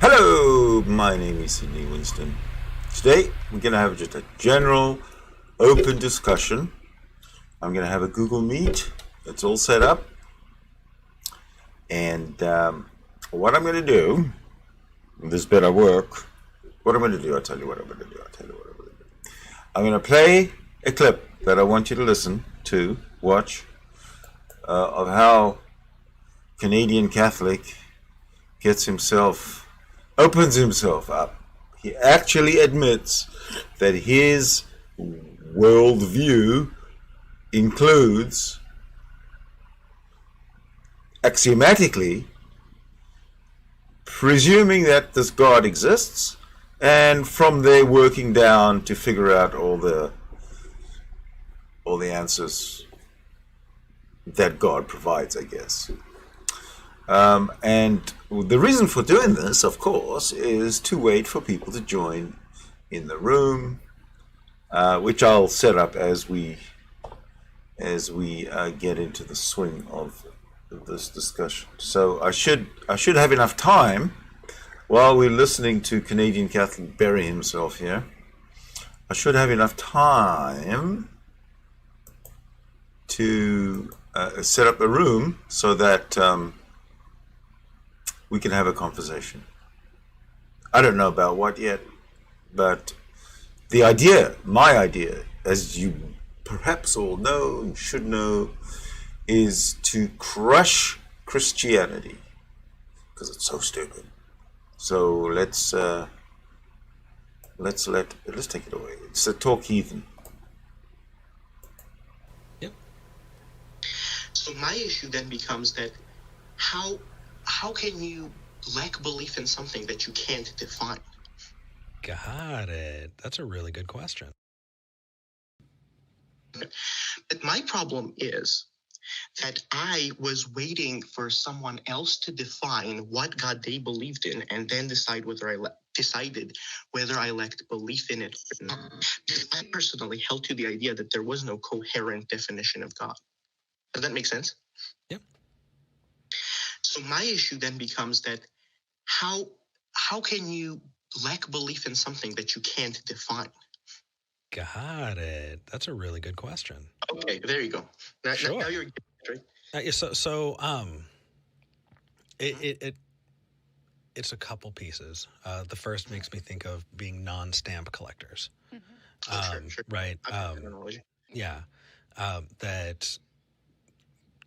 Hello, my name is Sidney Winston. Today, we're going to have just a general, open discussion. I'm going to have a Google Meet. It's all set up. And what I'm going to do, this better work, what I'm going to do, I'll tell you what I'm going to do. I'm going to play a clip that I want you to listen to, watch, of how Canadian Catholic opens himself up. He actually admits that his worldview includes, axiomatically, presuming that this God exists, and from there working down to figure out all the answers that God provides, I guess. And the reason for doing this, of course, is to wait for people to join in the room, which I'll set up as we get into the swing of this discussion. So I should have enough time while we're listening to Canadian Catholic bury himself here. I should have enough time to set up a room so that we can have a conversation. I don't know about what yet, but the idea, my idea, as you perhaps all know, should know, is to crush Christianity because it's so stupid. So let's take it away. It's a talk heathen. Yep. So my issue then becomes that how can you lack belief in something that you can't define? Got it. That's a really good question. But my problem is that I was waiting for someone else to define what God they believed in and then decided whether I lacked belief in it or not. Because I personally held to the idea that there was no coherent definition of God. Does that make sense? Yep. So my issue then becomes that how can you lack belief in something that you can't define? Got it. That's a really good question. Okay, there you go. Now you're getting it, right? It's a couple pieces. The first makes me think of being non-stamp collectors. Mm-hmm. Sure. Right. Yeah. That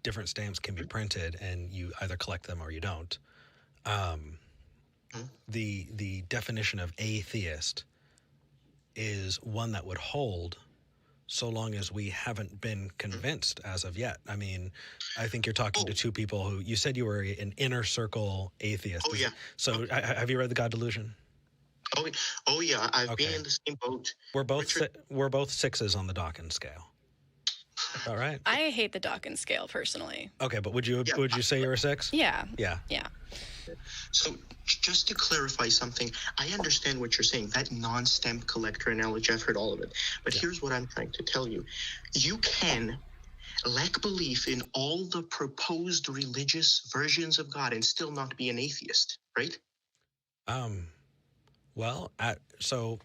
different stamps can be printed and you either collect them or you don't. The definition of atheist is one that would hold so long as we haven't been convinced as of yet. I mean, I think you're talking to two people who, you said you were an inner circle atheist. Oh, yeah. So have you read The God Delusion? Oh yeah. I've been in the same boat. We're both sixes on the Dawkins scale. All right. I hate the Dawkins scale personally. Okay, but would you say you're a six? Yeah. Yeah. So just to clarify something, I understand what you're saying, that non-stamp collector analogy, I've heard all of it. But here's what I'm trying to tell you. You can lack belief in all the proposed religious versions of God and still not be an atheist, right? So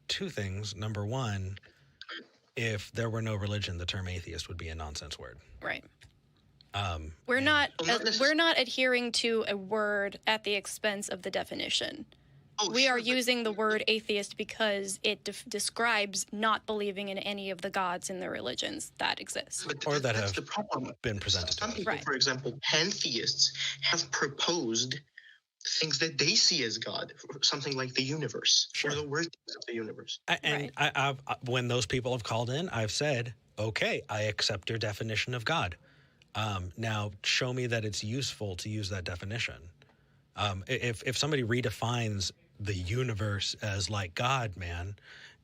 two things. Number one, if there were no religion, the term atheist would be a nonsense word. Right. We're not adhering to a word at the expense of the definition. We are using the word atheist because it describes not believing in any of the gods in the religions that exist. Or that have been presented to us. Some people, for example, pantheists, have proposed things that they see as God, something like the universe, or the workings of the universe. I've when those people have called in, I've said, okay, I accept your definition of God. Now, show me that it's useful to use that definition. If somebody redefines the universe as like God, man,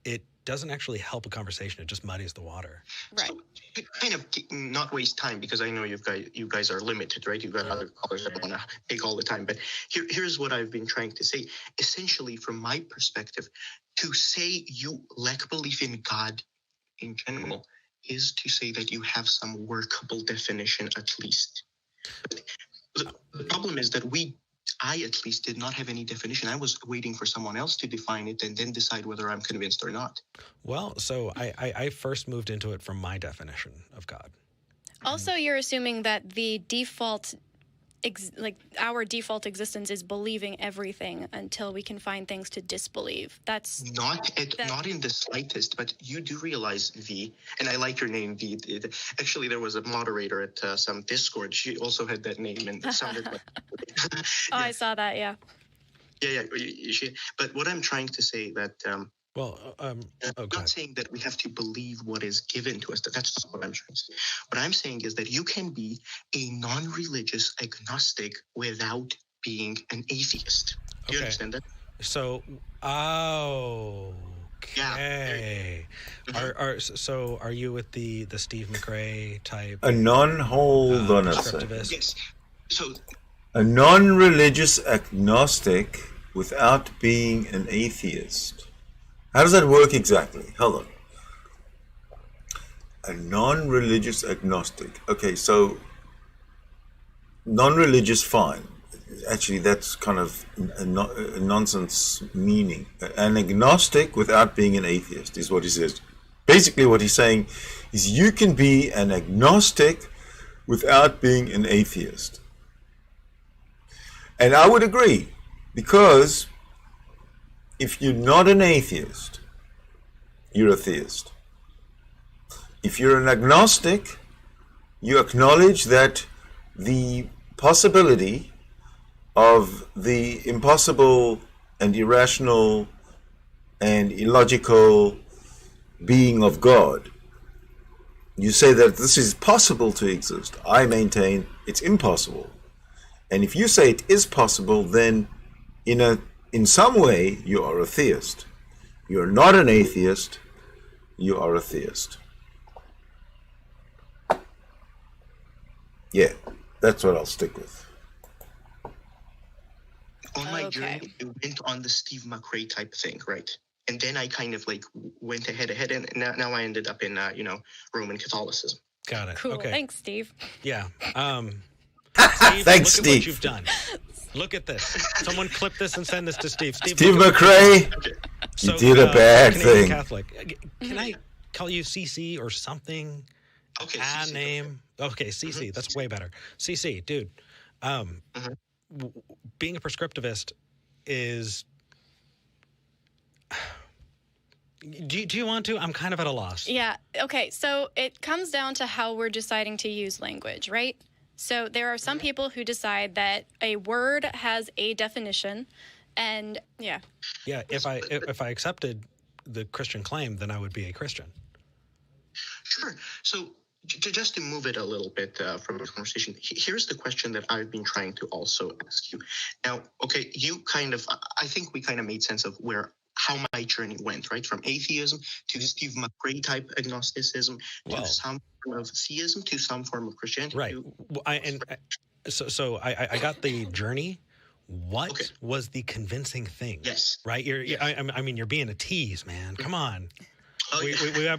it doesn't actually help a conversation. It just muddies the water. Right. So, to kind of not waste time, because I know you guys are limited, right? You've got other callers that want to take all the time. But here's what I've been trying to say. Essentially, from my perspective, to say you lack belief in God in general is to say that you have some workable definition at least. But the problem is that I at least did not have any definition. I was waiting for someone else to define it and then decide whether I'm convinced or not. Well, so I first moved into it from my definition of God. Also, you're assuming that the default, our default existence is believing everything until we can find things to disbelieve. That's not in the slightest. But you do realize, V, and I like your name, V. Actually, there was a moderator at some Discord. She also had that name, and it sounded like. Oh, I saw that. Yeah. Yeah. But what I'm trying to say that. I'm not saying that we have to believe what is given to us. That's not what I'm trying to say. What I'm saying is that you can be a non-religious agnostic without being an atheist. Do you understand that? So, okay. Yeah. So are you with the Steve McRae type? A hold on a second. Yes. So a non-religious agnostic without being an atheist. How does that work exactly? Hold on. A non-religious agnostic. Okay, so non-religious, fine. Actually, that's kind of a nonsense meaning. An agnostic without being an atheist is what he says. Basically, what he's saying is you can be an agnostic without being an atheist. And I would agree, because if you're not an atheist, you're a theist. If you're an agnostic, you acknowledge that the possibility of the impossible and irrational and illogical being of God. You say that this is possible to exist. I maintain it's impossible. And if you say it is possible, then in some way, you are a theist. You're not an atheist, you are a theist. Yeah, that's what I'll stick with. On my journey, I went on the Steve McRae type thing, right? And then I kind of went ahead, and now I ended up in, Roman Catholicism. Got it. Cool. Okay. Thanks, Steve. Yeah. Steve, thanks, look Steve. At what you've done. Look at this. Someone clip this and send this to Steve. Steve McRae, you did a bad thing. Catholic. Can I call you CC or something? Okay. CC, name. Okay, CC. Mm-hmm. That's way better. CC, dude. Being a prescriptivist is. Do you want to? I'm kind of at a loss. Yeah. Okay. So it comes down to how we're deciding to use language, right? So there are some people who decide that a word has a definition, and yeah. Yeah. If I accepted the Christian claim, then I would be a Christian. Sure. So just to move it a little bit from the conversation, here's the question that I've been trying to also ask you. Now, okay, I think we kind of made sense of how my journey went, right? From atheism to Steve McRae type agnosticism to some form of theism to some form of Christianity. Right. So I got the journey. What was the convincing thing? Yes. Right. You're being a tease, man. Come on. Oh,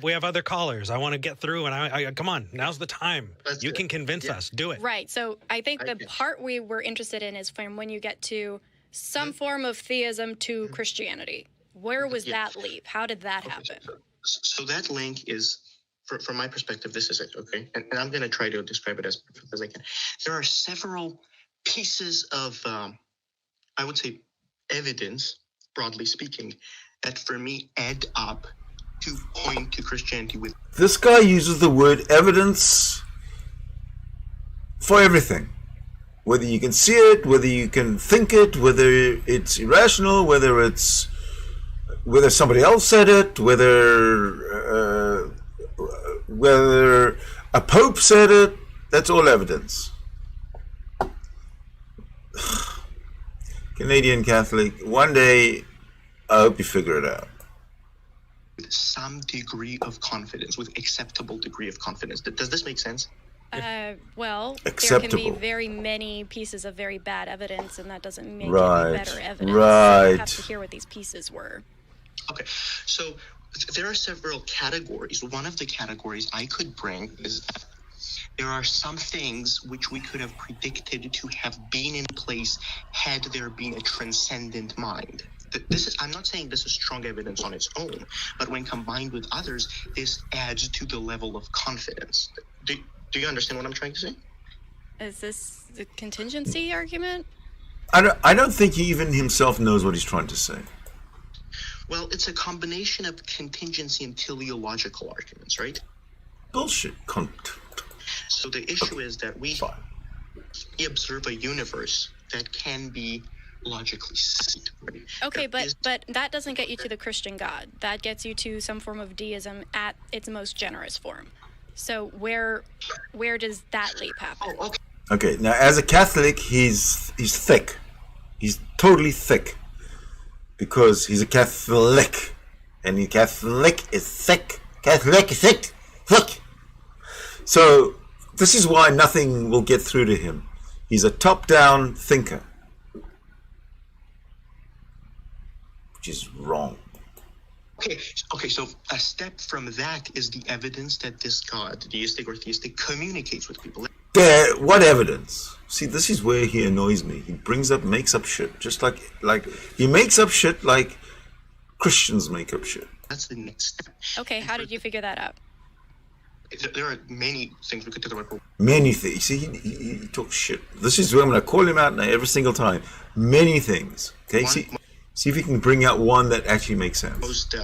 we have other callers. I want to get through, and I come on. Now's the time. You can convince us. Do it. Right. So I think the part we were interested in is from when you get to some form of theism to Christianity. Where was that leap? How did that happen? So that link is, from my perspective, this is it, okay? And I'm going to try to describe it as perfect as I can. There are several pieces of, I would say, evidence, broadly speaking, that for me add up to point to Christianity with. This guy uses the word evidence for everything. Whether you can see it, whether you can think it, whether it's irrational, whether somebody else said it, whether a pope said it, that's all evidence. Canadian Catholic, one day I hope you figure it out. With some degree of confidence, with acceptable degree of confidence. Does this make sense? Well, acceptable. There can be very many pieces of very bad evidence, and that doesn't make it better evidence. Right. So you have to hear what these pieces were. Okay, so there are several categories. One of the categories I could bring is that there are some things which we could have predicted to have been in place had there been a transcendent mind. I'm not saying this is strong evidence on its own, but when combined with others, this adds to the level of confidence. Do you understand what I'm trying to say? Is this the contingency argument? I don't think he even himself knows what he's trying to say. Well, it's a combination of contingency and teleological arguments, right? Bullshit. So the issue is that we observe a universe that can be logically seen. Right? Okay, but that doesn't get you to the Christian God. That gets you to some form of deism at its most generous form. So where does that leap happen? Oh, okay. Okay, now as a Catholic, he's thick. He's totally thick. Because he's a Catholic. And a Catholic is thick. Catholic is thick. Thick. So, this is why nothing will get through to him. He's a top-down thinker. Which is wrong. Okay, so a step from that is the evidence that this God, deistic or theistic, communicates with people. What evidence? See, this is where he annoys me. He makes up shit. Just like he makes up shit like Christians make up shit. That's the next step. Okay, how did you figure that out? There are many things we could talk about. Many things. See, he talks shit. This is where I'm going to call him out now every single time. Many things. Okay, see if you can bring out one that actually makes sense. The most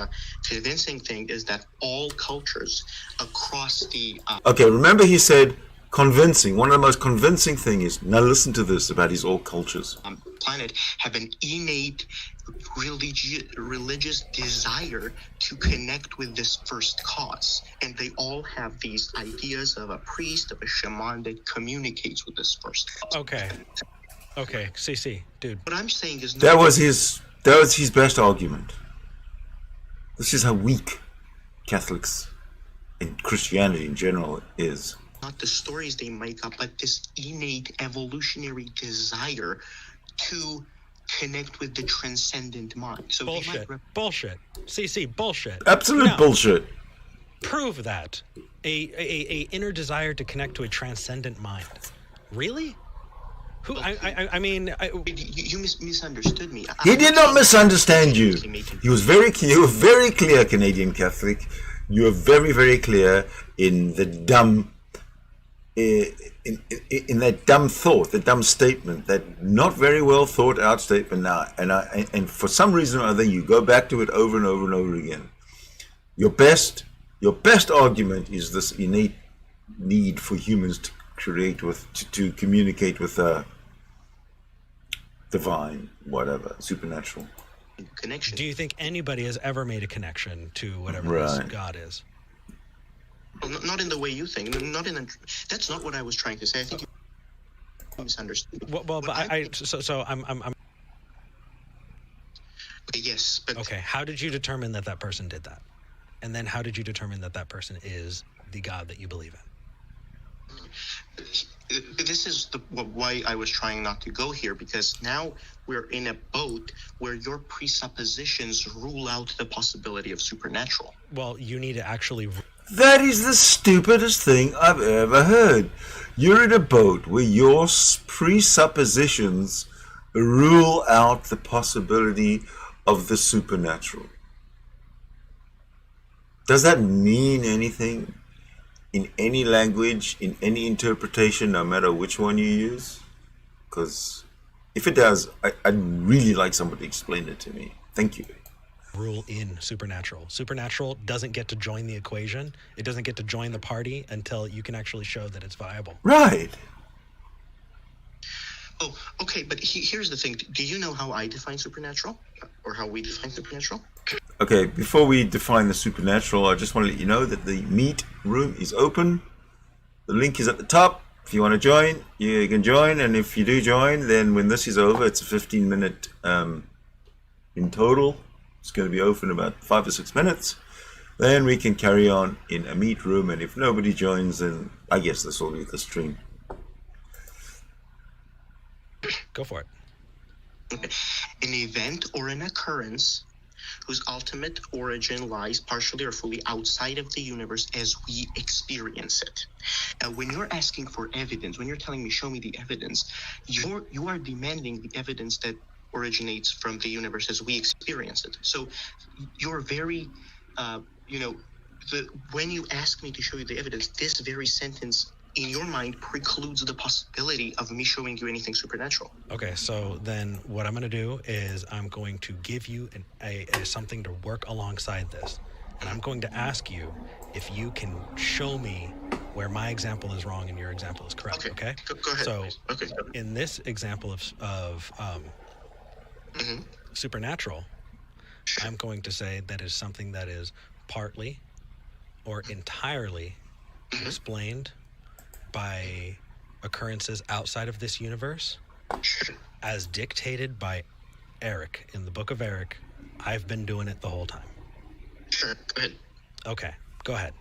convincing thing is that all cultures across the... Okay, remember he said convincing. One of the most convincing thing is, now listen to this about his all cultures. Planet have an innate religious desire to connect with this first cause. And they all have these ideas of a priest, of a shaman that communicates with this first cause. Okay, CC, dude. What I'm saying is... That was his best argument. This is how weak Catholics and Christianity in general is. Not the stories they make up, but this innate evolutionary desire to connect with the transcendent mind. So Bullshit. CC, bullshit. Absolute bullshit. Prove that. A inner desire to connect to a transcendent mind. Really? Who? I mean... You misunderstood me. He did not misunderstand you. You were very clear, Canadian Catholic. You were very, very clear in the dumb... In that dumb thought, the dumb statement, that not very well thought out statement now, and for some reason or other you go back to it over and over and over again. Your best argument is this innate need for humans to create to communicate with divine, whatever, supernatural connection. Do you think anybody has ever made a connection to whatever this God is? Well, not in the way you think. That's not what I was trying to say. I think you misunderstood. I'm. Okay, yes, but okay. How did you determine that person did that? And then how did you determine that person is the God that you believe in? This is why I was trying not to go here, because now we're in a boat where your presuppositions rule out the possibility of supernatural. Well, you need to actually... That is the stupidest thing I've ever heard. You're in a boat where your presuppositions rule out the possibility of the supernatural. Does that mean anything in any language, in any interpretation, no matter which one you use? Because if it does, I'd really like somebody to explain it to me. Thank you. Rule in supernatural. Supernatural doesn't get to join the equation. It doesn't get to join the party until you can actually show that it's viable. Right. Oh, okay, but here's the thing. Do you know how I define supernatural? Or how we define supernatural? Okay, before we define the supernatural, I just want to let you know that the meet room is open. The link is at the top. If you want to join, you can join. And if you do join, then when this is over, it's a 15-minute in total. It's going to be open about 5 or 6 minutes. Then we can carry on in a meet room. And if nobody joins, then I guess this will be the stream. Go for it. An event or an occurrence whose ultimate origin lies partially or fully outside of the universe as we experience it. Now, when you're asking for evidence, when you're telling me, show me the evidence, you are demanding the evidence that originates from the universe as we experience it. So you're very, when you ask me to show you the evidence, this very sentence in your mind precludes the possibility of me showing you anything supernatural. Okay, so then what I'm going to do is I'm going to give you something to work alongside this. And I'm going to ask you if you can show me where my example is wrong and your example is correct, okay? Go ahead. So okay. In this example of supernatural, I'm going to say that is something that is partly or entirely explained by occurrences outside of this universe as dictated by Eric in the book of Eric. I've been doing it the whole time. Sure, go ahead. Okay, go ahead.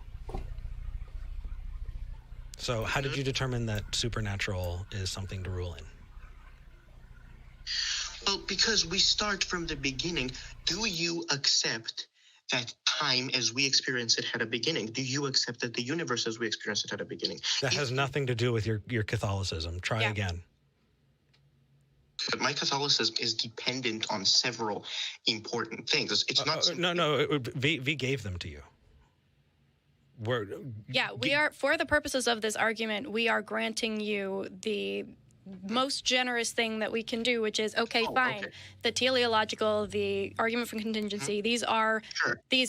So how did you determine that supernatural is something to rule in? Well, because we start from the beginning. Do you accept that time as we experience it had a beginning? Do you accept that the universe as we experience it had a beginning? That has nothing to do with your Catholicism. Try again. But my Catholicism is dependent on several important things. It's not... V gave them to you. We are, for the purposes of this argument, we are granting you the most generous thing that we can do, which is, fine. The teleological, the argument from contingency, these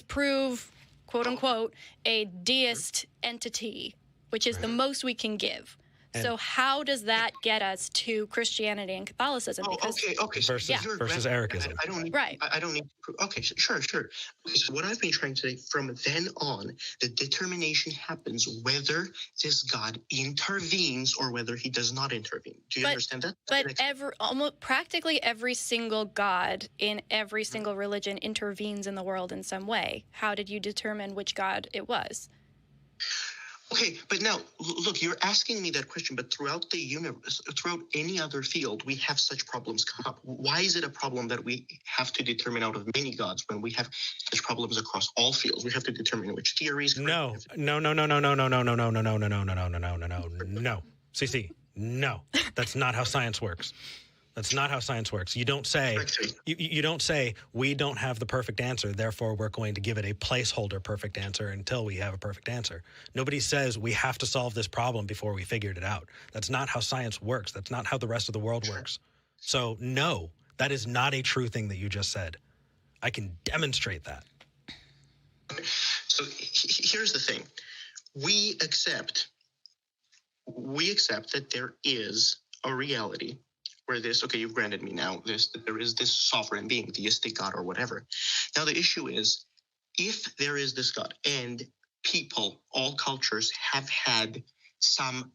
prove, quote unquote, a deist entity, which is the most we can give. So how does that get us to Christianity and Catholicism? Versus Ericism. I don't need to prove. Okay, sure. Okay, so what I've been trying to say, from then on, the determination happens whether this God intervenes or whether he does not intervene. Do you understand that? But practically every single God in every single religion intervenes in the world in some way. How did you determine which God it was? Okay, but now, look, you're asking me that question, but throughout the universe, throughout any other field, we have such problems come up. Why is it a problem that we have to determine out of many gods when we have such problems across all fields? We have to determine which theories... No. CC, no. That's not how science works. That's not how science works. You don't say, you don't say, we don't have the perfect answer, therefore we're going to give it a placeholder perfect answer until we have a perfect answer. Nobody says we have to solve this problem before we figured it out. That's not how science works. That's not how the rest of the world works. So no, that is not a true thing that you just said. I can demonstrate that. So here's the thing. We accept that there is a reality where you've granted me now there is this sovereign being, theistic God or whatever. Now the issue is, if there is this God and people, all cultures have had some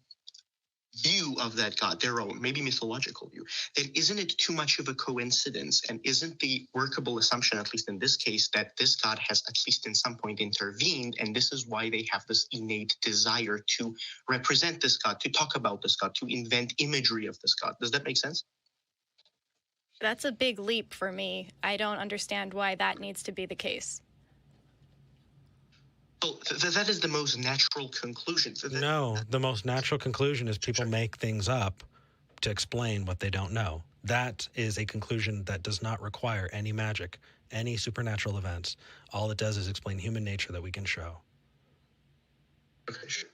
view of that God, their own, maybe mythological view, then isn't it too much of a coincidence, and isn't the workable assumption, at least in this case, that this God has at least in some point intervened, and this is why they have this innate desire to represent this God, to talk about this God, to invent imagery of this God? Does that make sense? That's a big leap for me. I don't understand why that needs to be the case. Well, that is the most natural conclusion. No, the most natural conclusion is people make things up to explain what they don't know. That is a conclusion that does not require any magic, any supernatural events. All it does is explain human nature that we can show. Okay, sure.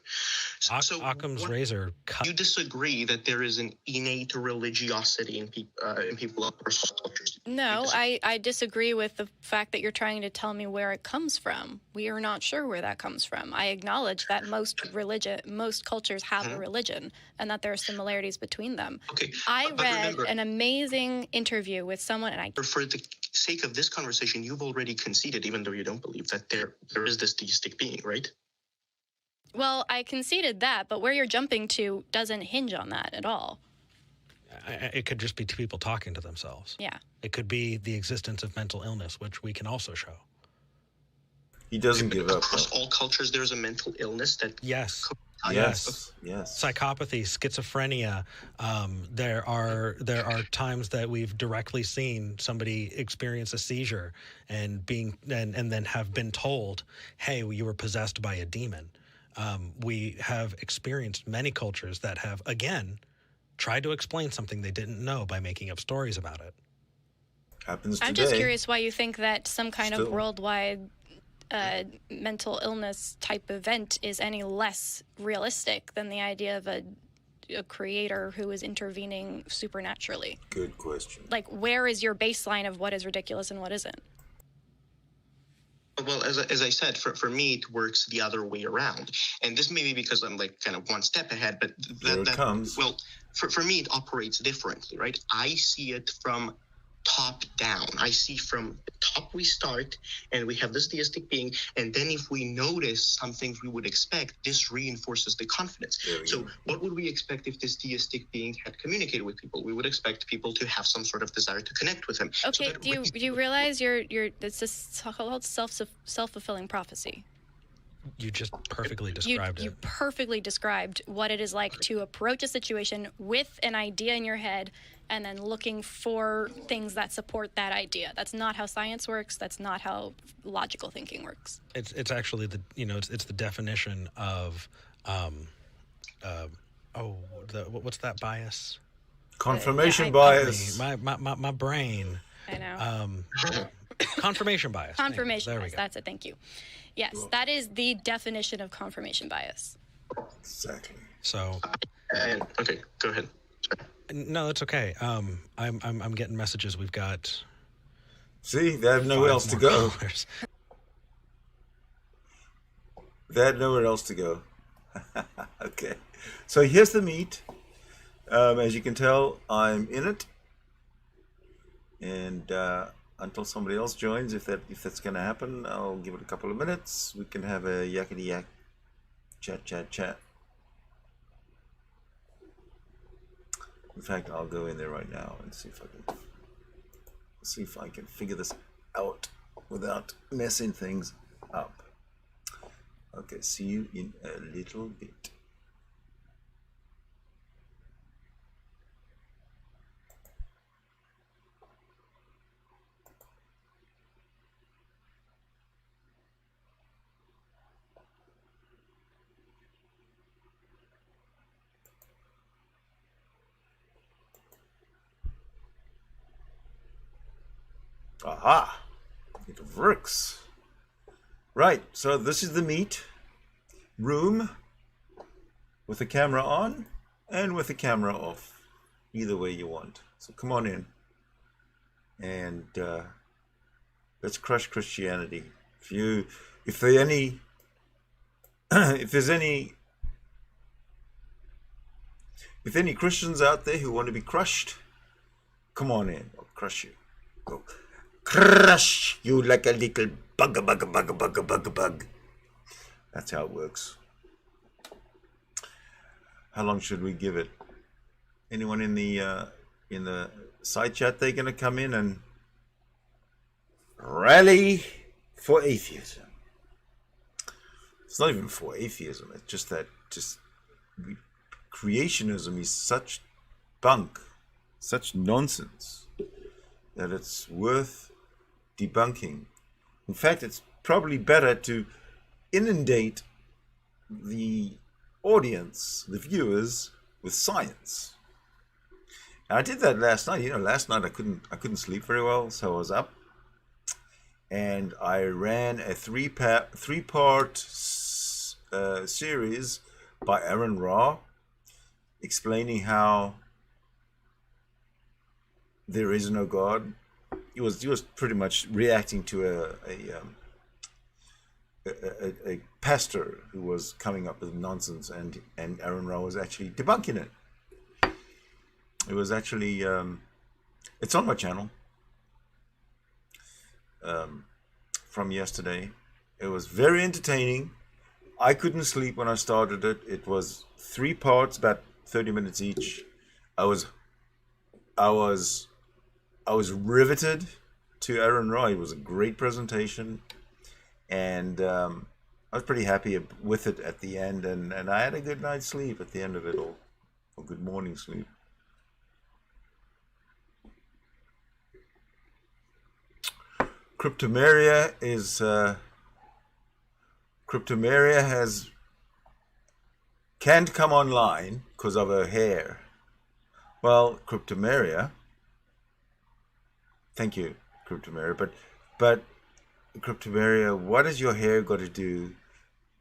Occam's razor. You disagree that there is an innate religiosity in people of personal cultures? No, I disagree with the fact that you're trying to tell me where it comes from. We are not sure where that comes from. I acknowledge that most cultures have a religion, and that there are similarities between them. Okay, I read an amazing interview with someone, and for the sake of this conversation, you've already conceded, even though you don't believe, that there is this theistic being, right? Well, I conceded that, but where you're jumping to doesn't hinge on that at all. It could just be two people talking to themselves. Yeah. It could be the existence of mental illness, which we can also show. He doesn't give up. Across all cultures, there's a mental illness that... Yes. Yes. Psychopathy, schizophrenia. There are times that we've directly seen somebody experience a seizure and then have been told, "Hey, you were possessed by a demon." We have experienced many cultures that have, again, tried to explain something they didn't know by making up stories about it. Happens today. I'm just curious why you think that some kind of worldwide mental illness type event is any less realistic than the idea of a creator who is intervening supernaturally. Good question. Like, where is your baseline of what is ridiculous and what isn't? Well, as I said, for me, it works the other way around. And this may be because I'm like kind of one step ahead, but Here it comes. Well, for me, it operates differently, right? I see it from top down. I see from the top we start, and we have this theistic being, and then if we notice some things we would expect, this reinforces the confidence. So what would we expect if this theistic being had communicated with people? We would expect people to have some sort of desire to connect with him. Okay, so do you realize it's a called self-fulfilling prophecy? You just perfectly described it. You perfectly described what it is like to approach a situation with an idea in your head and then looking for things that support that idea. That's not how science works. That's not how logical thinking works. It's actually it's the definition of what's that bias? Confirmation bias. My brain. I know. Confirmation bias. Confirmation bias. That's it. Thank you. Yes, that is the definition of confirmation bias. Exactly. So. Okay, go ahead. No, it's okay. I'm getting messages. We've got. See, they have nowhere else to go. They had nowhere else to go. Okay, so here's the meat. As you can tell, I'm in it, and until somebody else joins, if that's going to happen, I'll give it a couple of minutes. We can have a yakety yak, chat. In fact, I'll go in there right now and see if I can figure this out without messing things up. Okay, see you in a little bit. Aha! It works. Right, so this is the meat room with the camera on and with the camera off. Either way you want. So come on in. And let's crush Christianity. If there's any Christians out there who want to be crushed, come on in. I'll crush you. Go. Crush you like a little bug. That's how it works. How long should we give it? Anyone in the side chat, they're going to come in and rally for atheism. It's not even for atheism. It's just that creationism is such bunk, such nonsense, that it's worth debunking. In fact, it's probably better to inundate the audience, the viewers, with science. And I did that last night. Last night I couldn't sleep very well, so I was up and I ran a three-part series by Aaron Ra, explaining how there is no God. He was pretty much reacting to a pastor who was coming up with nonsense, and Aaron Ra was actually debunking it. It was actually it's on my channel from yesterday. It was very entertaining. I couldn't sleep when I started it. It was 3 parts, about 30 minutes each. I was riveted to Aaron Ra. It was a great presentation, and I was pretty happy with it at the end, and I had a good night's sleep at the end of it all, or good morning sleep. Cryptomeria can't come online because of her hair. Well, Cryptomeria, thank you, Cryptomeria, but Cryptomeria, what has your hair got to do?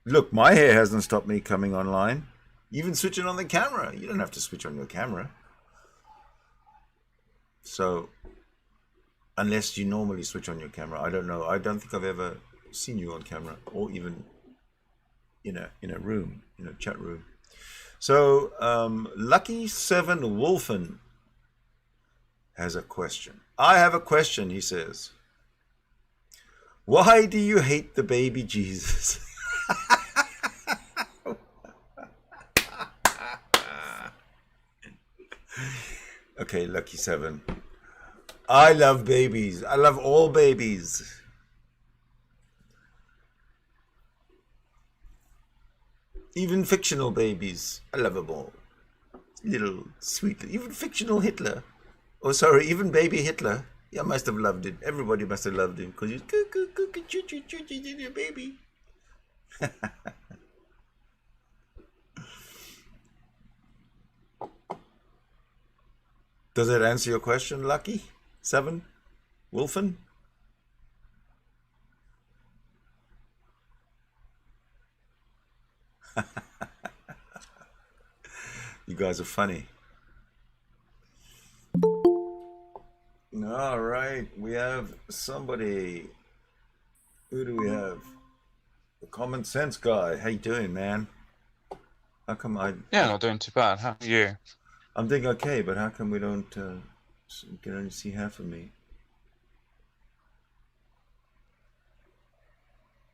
Look, my hair hasn't stopped me coming online. Even switching on the camera, you don't have to switch on your camera. So, unless you normally switch on your camera, I don't know. I don't think I've ever seen you on camera, or even in a room, in a chat room. So, Lucky7 Wolfen has a question. I have a question, he says. Why do you hate the baby Jesus? Okay, Lucky7. I love babies. I love all babies. Even fictional babies. I love them all. Little sweet. Even fictional Hitler. Oh, sorry, even baby Hitler. Yeah, I must have loved him. Everybody must have loved him because he's a baby. Does that answer your question, Lucky? 7? Wolfen? You guys are funny. All right, we have somebody. Who do we have? The common sense guy. How you doing, man? How come Yeah, not doing too bad. How are you? I'm doing okay, but how come we don't you can only see half of me?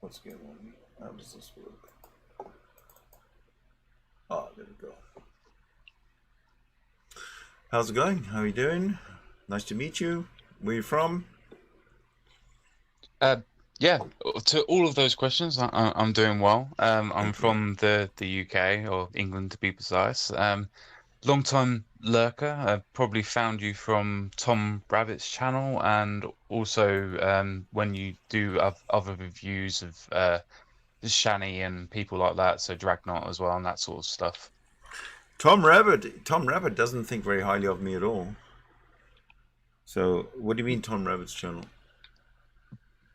What's going on? How does this work? Oh, there we go. How's it going? How are you doing? Nice to meet you. Where are you from? Yeah, to all of those questions, I'm doing well. I'm from the UK, or England to be precise. Long time lurker. I probably found you from Tom Rabbit's channel, and also when you do other reviews of Shani and people like that, so Dragnot as well, and that sort of stuff. Tom Rabbit doesn't think very highly of me at all. So, what do you mean, Tom Rabbit's channel?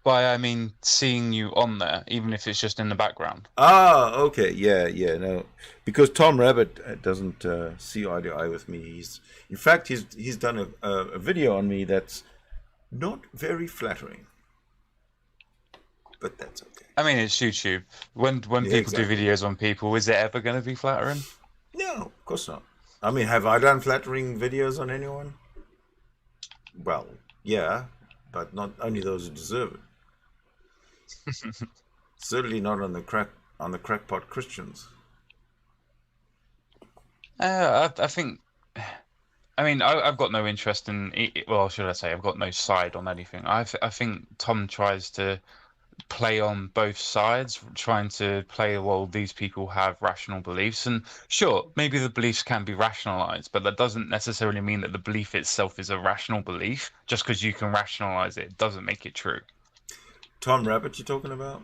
By I mean seeing you on there, even if it's just in the background. Ah, okay, yeah, no, because Tom Rabbit doesn't see eye to eye with me. In fact, he's done a video on me that's not very flattering, but that's okay. I mean, it's YouTube. When people exactly. do videos on people, is it ever going to be flattering? No, of course not. I mean, have I done flattering videos on anyone? Well, yeah, but not only those who deserve it. Certainly not on the crackpot Christians. I think. I mean, I've got no interest in. Well, should I say, I've got no side on anything. I think Tom tries to play on both sides, trying to play, well, these people have rational beliefs, and sure, maybe the beliefs can be rationalized, but that doesn't necessarily mean that the belief itself is a rational belief. Just because you can rationalize it doesn't make it true. Tom Rabbit, you talking about?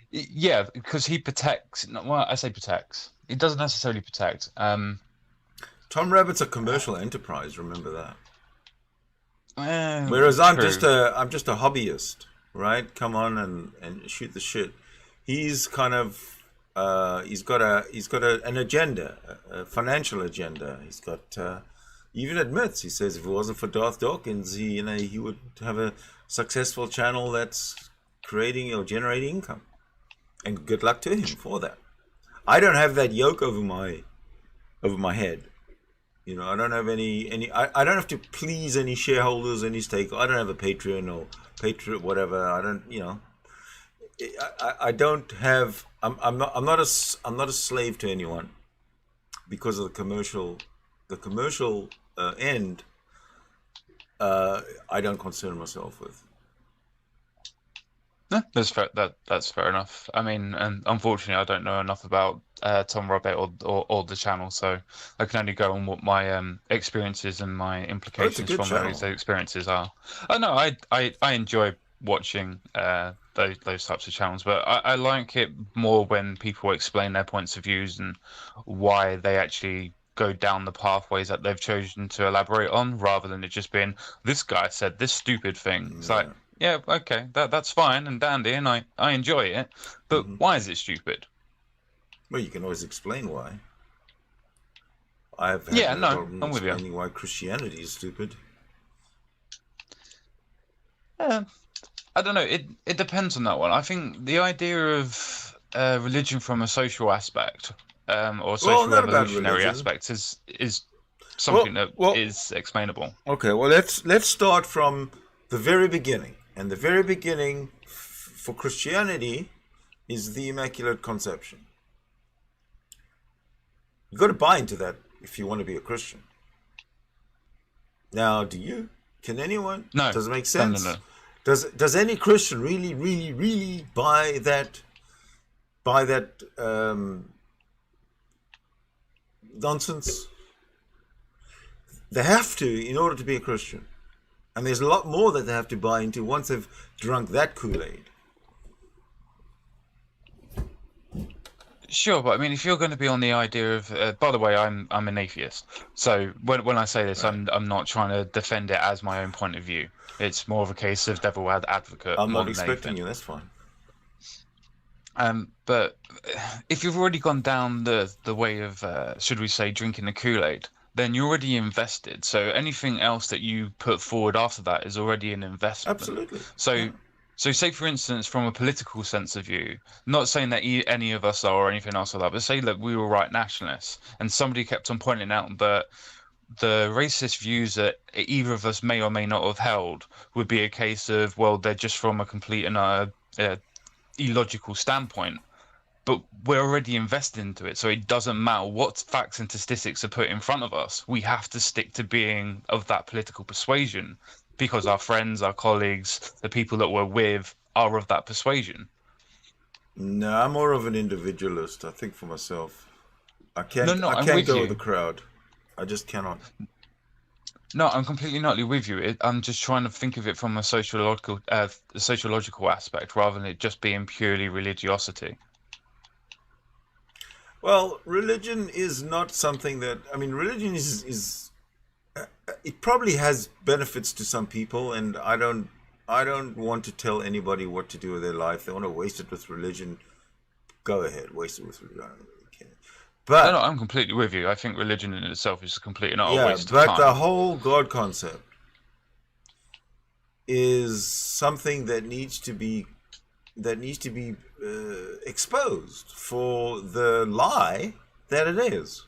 Yeah, because he protects. Well, I say protects. He doesn't necessarily protect. Tom Rabbit's a commercial enterprise. Remember that. Whereas I'm just a hobbyist, right? Come on and shoot the shit. He's kind of he's got an agenda, a financial agenda. He's got. He even admits, he says, if it wasn't for Darth Dawkins, he would have a successful channel that's creating or generating income. And good luck to him for that. I don't have that yoke over my head. You know, I don't have any. I don't have to please any shareholders, any stake. I don't have a Patreon or Patriot, whatever. I don't. You know, I don't have. I'm not a slave to anyone because of the commercial end. I don't concern myself with. No, that's fair enough. I mean, and unfortunately, I don't know enough about Tom Robert or the channel, so I can only go on what my experiences and my Oh, it's a implications good from those channel. experiences are. Oh no, I enjoy watching those types of channels, but I like it more when people explain their points of views and why they actually go down the pathways that they've chosen to elaborate on, rather than it just being this guy said this stupid thing. It's like, Yeah. yeah, okay, that's fine and dandy, and I enjoy it, but Hmm. why is it stupid? Well, you can always explain why. I've had Yeah, no no, problem I'm with you. explaining why Christianity is stupid. Yeah, I don't know. It depends on that one. I think the idea of religion from a social aspect, or Well, social not about evolutionary religion. aspect, is something Well, that well, is explainable. okay. Well, let's start from the very beginning. And the very beginning for Christianity is the Immaculate Conception. You got to buy into that if you want to be a Christian. Now, do you? Can anyone? No, Does it make no, no, sense? no. Does any Christian really, really, really buy that nonsense? They have to in order to be a Christian. And there's a lot more that they have to buy into once they've drunk that Kool-Aid. Sure, but I mean, if you're going to be on the idea of, by the way, I'm an atheist. So when I say this, Right. I'm not trying to defend it as my own point of view. It's more of a case of devil advocate I'm more not than expecting anything. you, that's fine. But if you've already gone down the way of, should we say, drinking the Kool-Aid, then you're already invested. So anything else that you put forward after that is already an investment. Absolutely. So, Yeah. so say for instance, from a political sense of view, not saying that any of us are or anything else like that, but say that we were right nationalists, and somebody kept on pointing out that the racist views that either of us may or may not have held would be a case of, well, they're just from a complete and illogical standpoint, but we're already invested into it, so it doesn't matter what facts and statistics are put in front of us. We have to stick to being of that political persuasion because our friends, our colleagues, the people that we're with are of that persuasion. No, I'm more of an individualist. I think for myself. I No, can't no, I I'm can't with go with the you. crowd. I just cannot. No, I'm completely not with you. I'm just trying to think of it from a sociological aspect rather than it just being purely religiosity. Well, religion is not something that religion is it probably has benefits to some people, and I don't want to tell anybody what to do with their life. They want to waste it with religion. Go ahead, waste it with religion. I don't really care. No, no, But I'm completely with you. I think religion in itself is a complete and utter yeah, waste of but the time. whole God concept is something that needs to be exposed for the lie that it is.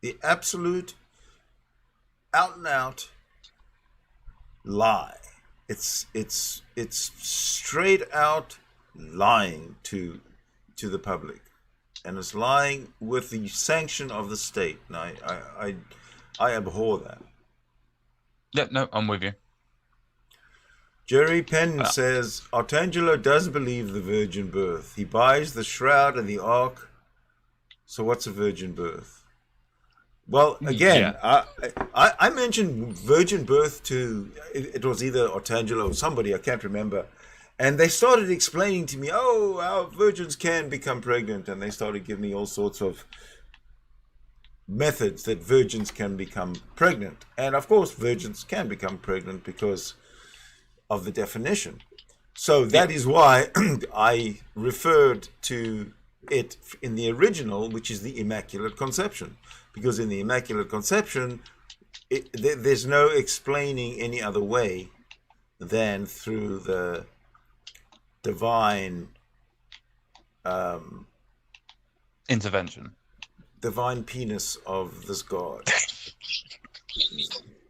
The absolute out and out lie. It's straight out lying to the public, and it's lying with the sanction of the state. And I abhor that. Yeah, no, I'm with you. Jerry Penn Uh, says Artangelo does believe the virgin birth. He buys the shroud and the ark. So what's a virgin birth? Well, again, yeah, I mentioned virgin birth to it was either Artangelo or somebody, I can't remember, and they started explaining to me, oh, how virgins can become pregnant, and they started giving me all sorts of methods that virgins can become pregnant, and of course, virgins can become pregnant because of the definition. So yeah, that is why I referred to it in the original, which is the Immaculate Conception. Because in the Immaculate Conception, there's no explaining any other way than through the divine intervention. divine penis of this God.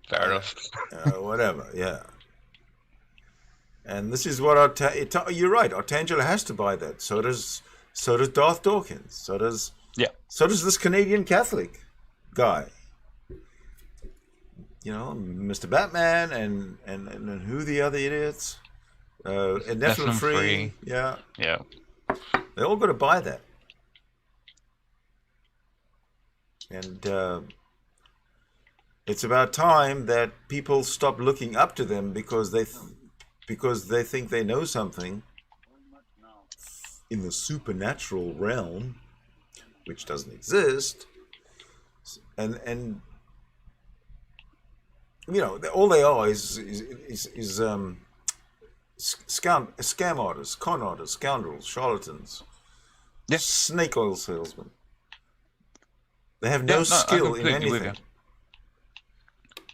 Fair enough. Whatever, yeah. And this is what you're right. Artangelo has to buy that. So does Darth Dawkins. Yeah, So does this Canadian Catholic guy. Mr. Batman and who the other idiots. And Nephilim free. Yeah. Yeah. They all got to buy that. And it's about time that people stop looking up to them because they think they know something in the supernatural realm, which doesn't exist. And you know, all they are is scam artists, con artists, scoundrels, charlatans, snake oil salesmen. They have no skill in anything.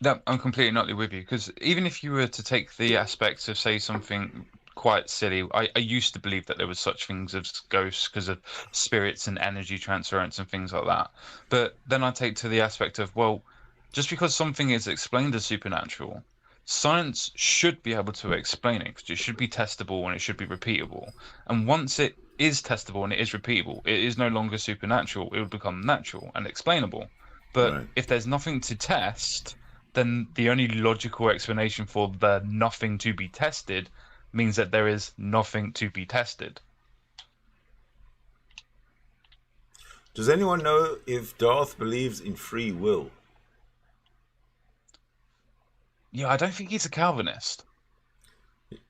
No, I'm completely not with you, because even if you were to take the aspects of, say, something quite silly, I used to believe that there was such things as ghosts because of spirits and energy transference and things like that. But then I take to the aspect of, well, just because something is explained as supernatural, science should be able to explain it, because it should be testable and it should be repeatable. And once it is testable and it is repeatable, it is no longer supernatural. It would become natural and explainable. But if there's nothing to test, then the only logical explanation for the nothing to be tested means that there is nothing to be tested. Does anyone know if Darth believes in free will? Yeah, I don't think he's a Calvinist.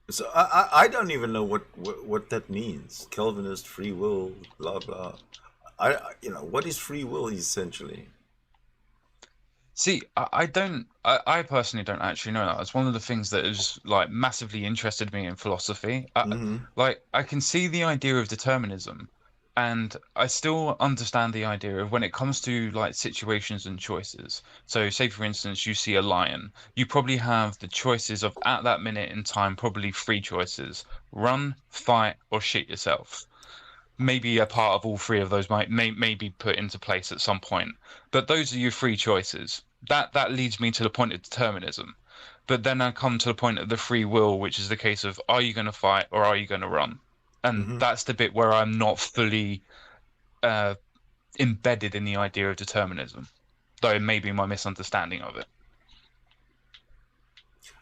So I don't even know what that means. Calvinist, free will, blah blah. What is free will essentially? See, I personally don't actually know that. It's one of the things that has like massively interested me in philosophy. Like, I can see the idea of determinism, and I still understand the idea of when it comes to like situations and choices. So, say for instance, you see a lion, you probably have the choices of at that minute in time, probably three choices: run, fight, or shit yourself. Maybe a part of all three of those may be put into place at some point, but those are your three choices. That leads me to the point of determinism. But then I come to the point of the free will, which is the case of, are you going to fight or are you going to run? And that's the bit where I'm not fully embedded in the idea of determinism, though it may be my misunderstanding of it.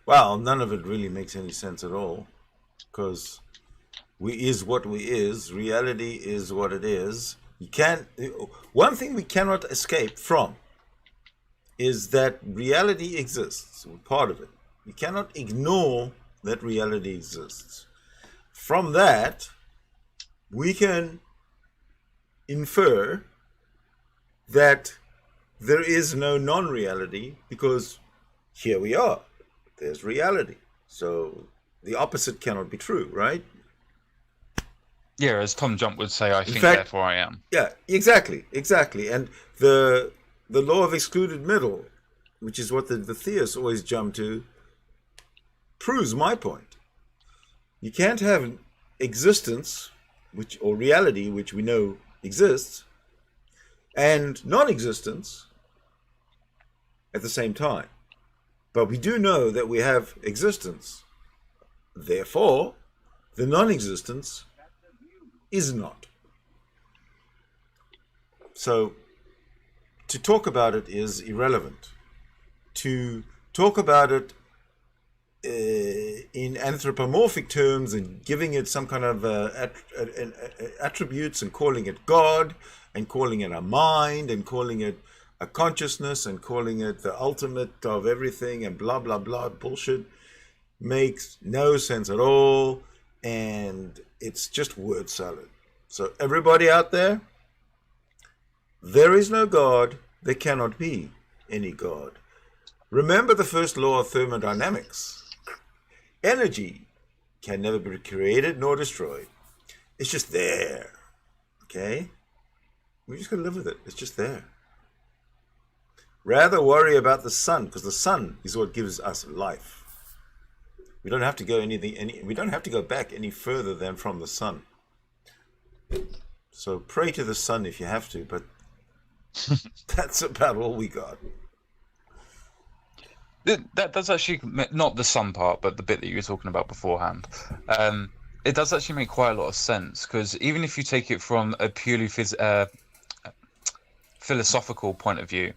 Well, none of it really makes any sense at all, because we is what we is. Reality is what it is. One thing we cannot escape from is that reality exists. We're part of it. You cannot ignore that reality exists. From that, we can infer that there is no non-reality, because here we are. There's reality. So the opposite cannot be true, right? Yeah, as Tom Jump would say, I think, therefore I am. Yeah, exactly. And the law of excluded middle, which is what the theists always jump to, proves my point. You can't have existence, or reality, which we know exists, and non-existence at the same time. But we do know that we have existence. Therefore, the non-existence is not. So, to talk about it is irrelevant. To talk about it in anthropomorphic terms and giving it some kind of attributes and calling it God and calling it a mind and calling it a consciousness and calling it the ultimate of everything and blah, blah, blah bullshit makes no sense at all, and it's just word salad. So everybody out there is no God, there cannot be any God. Remember the first law of thermodynamics. Energy can never be created nor destroyed. It's just there. Okay? We just gotta live with it. It's just there. Rather worry about the sun, because the sun is what gives us life. We don't have to go we don't have to go back any further than from the sun. So pray to the sun if you have to, but that's about all we got. That does actually, not the sun part, but the bit that you were talking about beforehand. It does actually make quite a lot of sense, because even if you take it from a purely philosophical point of view,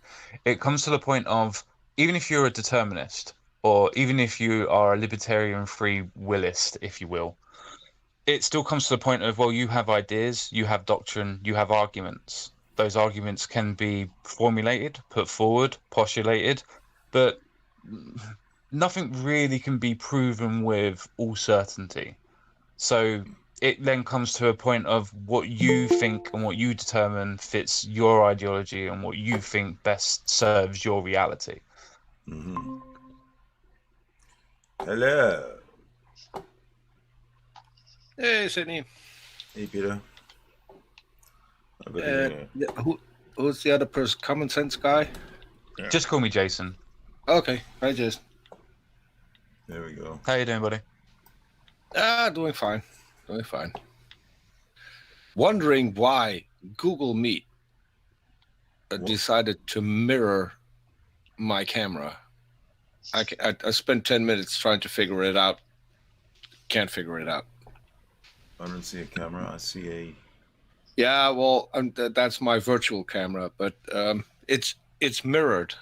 it comes to the point of, even if you're a determinist, or even if you are a libertarian free willist, if you will, it still comes to the point of, well, you have ideas, you have doctrine, you have arguments. Those arguments can be formulated, put forward, postulated, but nothing really can be proven with all certainty. So it then comes to a point of what you think and what you determine fits your ideology and what you think best serves your reality. Mm-hmm. Hello. Hey, Sydney. Hey, Peter. Who's the other person? Common sense guy? Yeah. Just call me Jason. Okay, hi, Jason. There we go. How you doing, buddy? Doing fine. Doing fine. Wondering why Google Meet decided to mirror my camera. I spent 10 minutes trying to figure it out. Can't figure it out. I don't see a camera. I see a... Yeah, well, that's my virtual camera, but it's mirrored.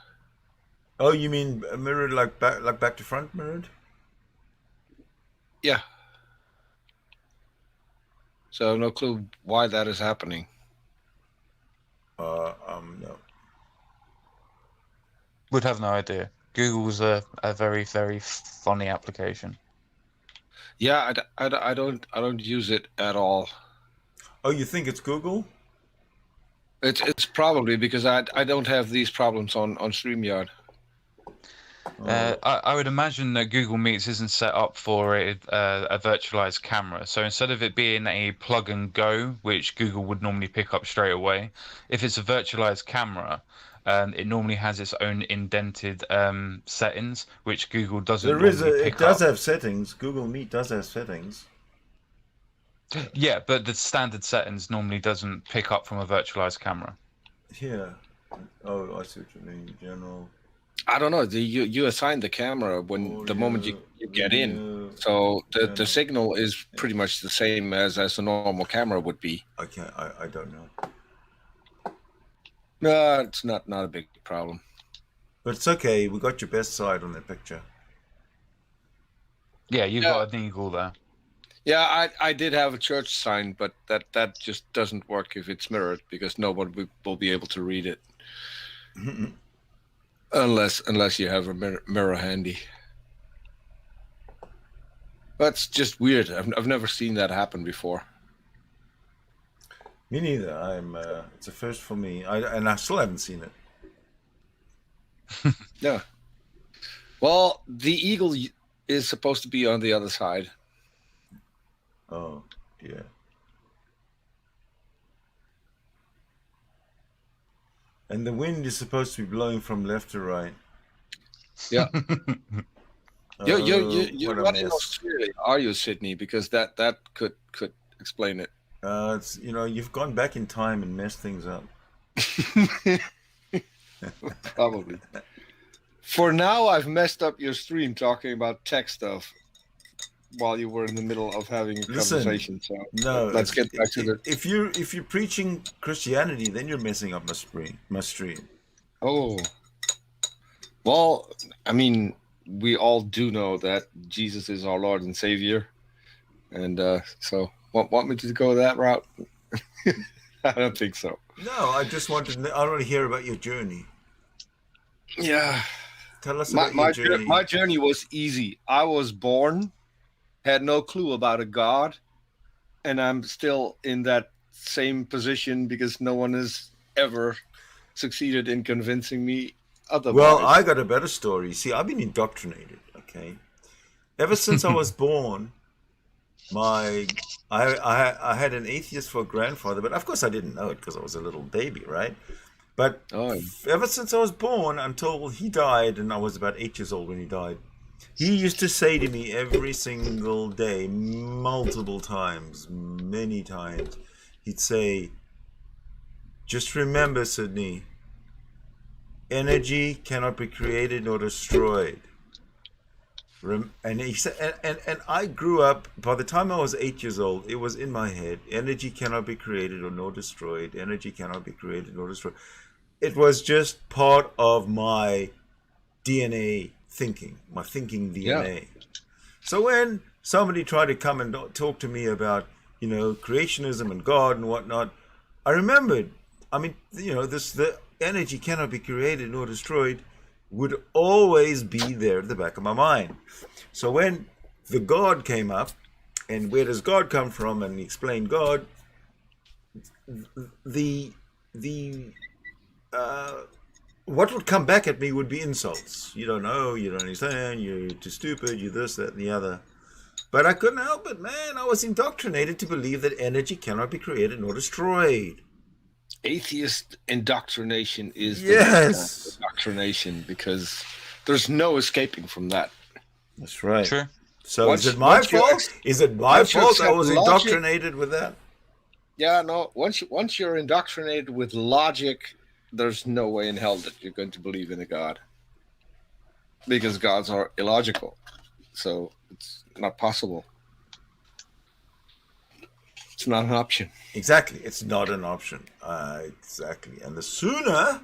Oh, you mean mirrored like back to front mirrored? Yeah. So no clue why that is happening. No. Would have no idea. Google's a very, very funny application. Yeah, I don't use it at all. Oh, you think it's Google? It's probably because I don't have these problems on StreamYard. I would imagine that Google Meets isn't set up for a virtualized camera. So instead of it being a plug and go, which Google would normally pick up straight away, if it's a virtualized camera, it normally has its own indented settings, which Google doesn't normally pick up. It does have settings. Google Meet does have settings. Yeah, but the standard settings normally doesn't pick up from a virtualized camera. Yeah. Oh, I see what you mean. General. I don't know. You assign the camera when the moment you get in, so the signal is pretty much the same as a normal camera would be. I don't know. No, it's not a big problem. But it's okay. We got your best side on that picture. Yeah, you've got an eagle there. Yeah, I did have a church sign, but that just doesn't work if it's mirrored because nobody will be able to read it. Unless you have a mirror handy. That's just weird. I've never seen that happen before. Me neither. It's a first for me. I still haven't seen it. Yeah. Well, the eagle is supposed to be on the other side. Oh, dear. And the wind is supposed to be blowing from left to right. Yeah. You're not in Australia, are you, Sydney? Because that could explain it. It's you've gone back in time and messed things up. Probably. For now, I've messed up your stream talking about tech stuff while you were in the middle of having a conversation. So no, let's get back to the. If you're preaching Christianity, then you're messing up my stream. Oh. Well, I mean, we all do know that Jesus is our Lord and Savior, and so want me to go that route? I don't think so. No, I just want to hear about your journey. Yeah. Tell us about your journey. My journey was easy. I was born, had no clue about a God, and I'm still in that same position because no one has ever succeeded in convincing me otherwise. Well, I got a better story. See, I've been indoctrinated, okay? Ever since I was born, I had an atheist for a grandfather, but of course I didn't know it because I was a little baby, right? But ever since I was born until he died, and I was about 8 years old when he died, he used to say to me every single day, multiple times, many times, he'd say, just remember, Sydney, energy cannot be created nor destroyed. And he said, and I grew up, by the time I was 8 years old, it was in my head, energy cannot be created or nor destroyed. Energy cannot be created nor destroyed. It was just part of my DNA thinking, my thinking Yeah. DNA. So when somebody tried to come and talk to me about, creationism and God and whatnot, I remembered, the energy cannot be created nor destroyed would always be there at the back of my mind. So when the God came up, and where does God come from, and he explained God, the what would come back at me would be insults. You don't know, you don't understand, you're too stupid, you're this, that, and the other. But I couldn't help it, man. I was indoctrinated to believe that energy cannot be created nor destroyed. Atheist indoctrination is Yes. the best kind of indoctrination, because there's no escaping from that. That's right. True. So is it my fault? Is it my fault I was indoctrinated with that? Yeah, no. Once you're indoctrinated with logic, there's no way in hell that you're going to believe in a God, because gods are illogical. So it's not possible. It's not an option. Exactly. It's not an option. Exactly. And the sooner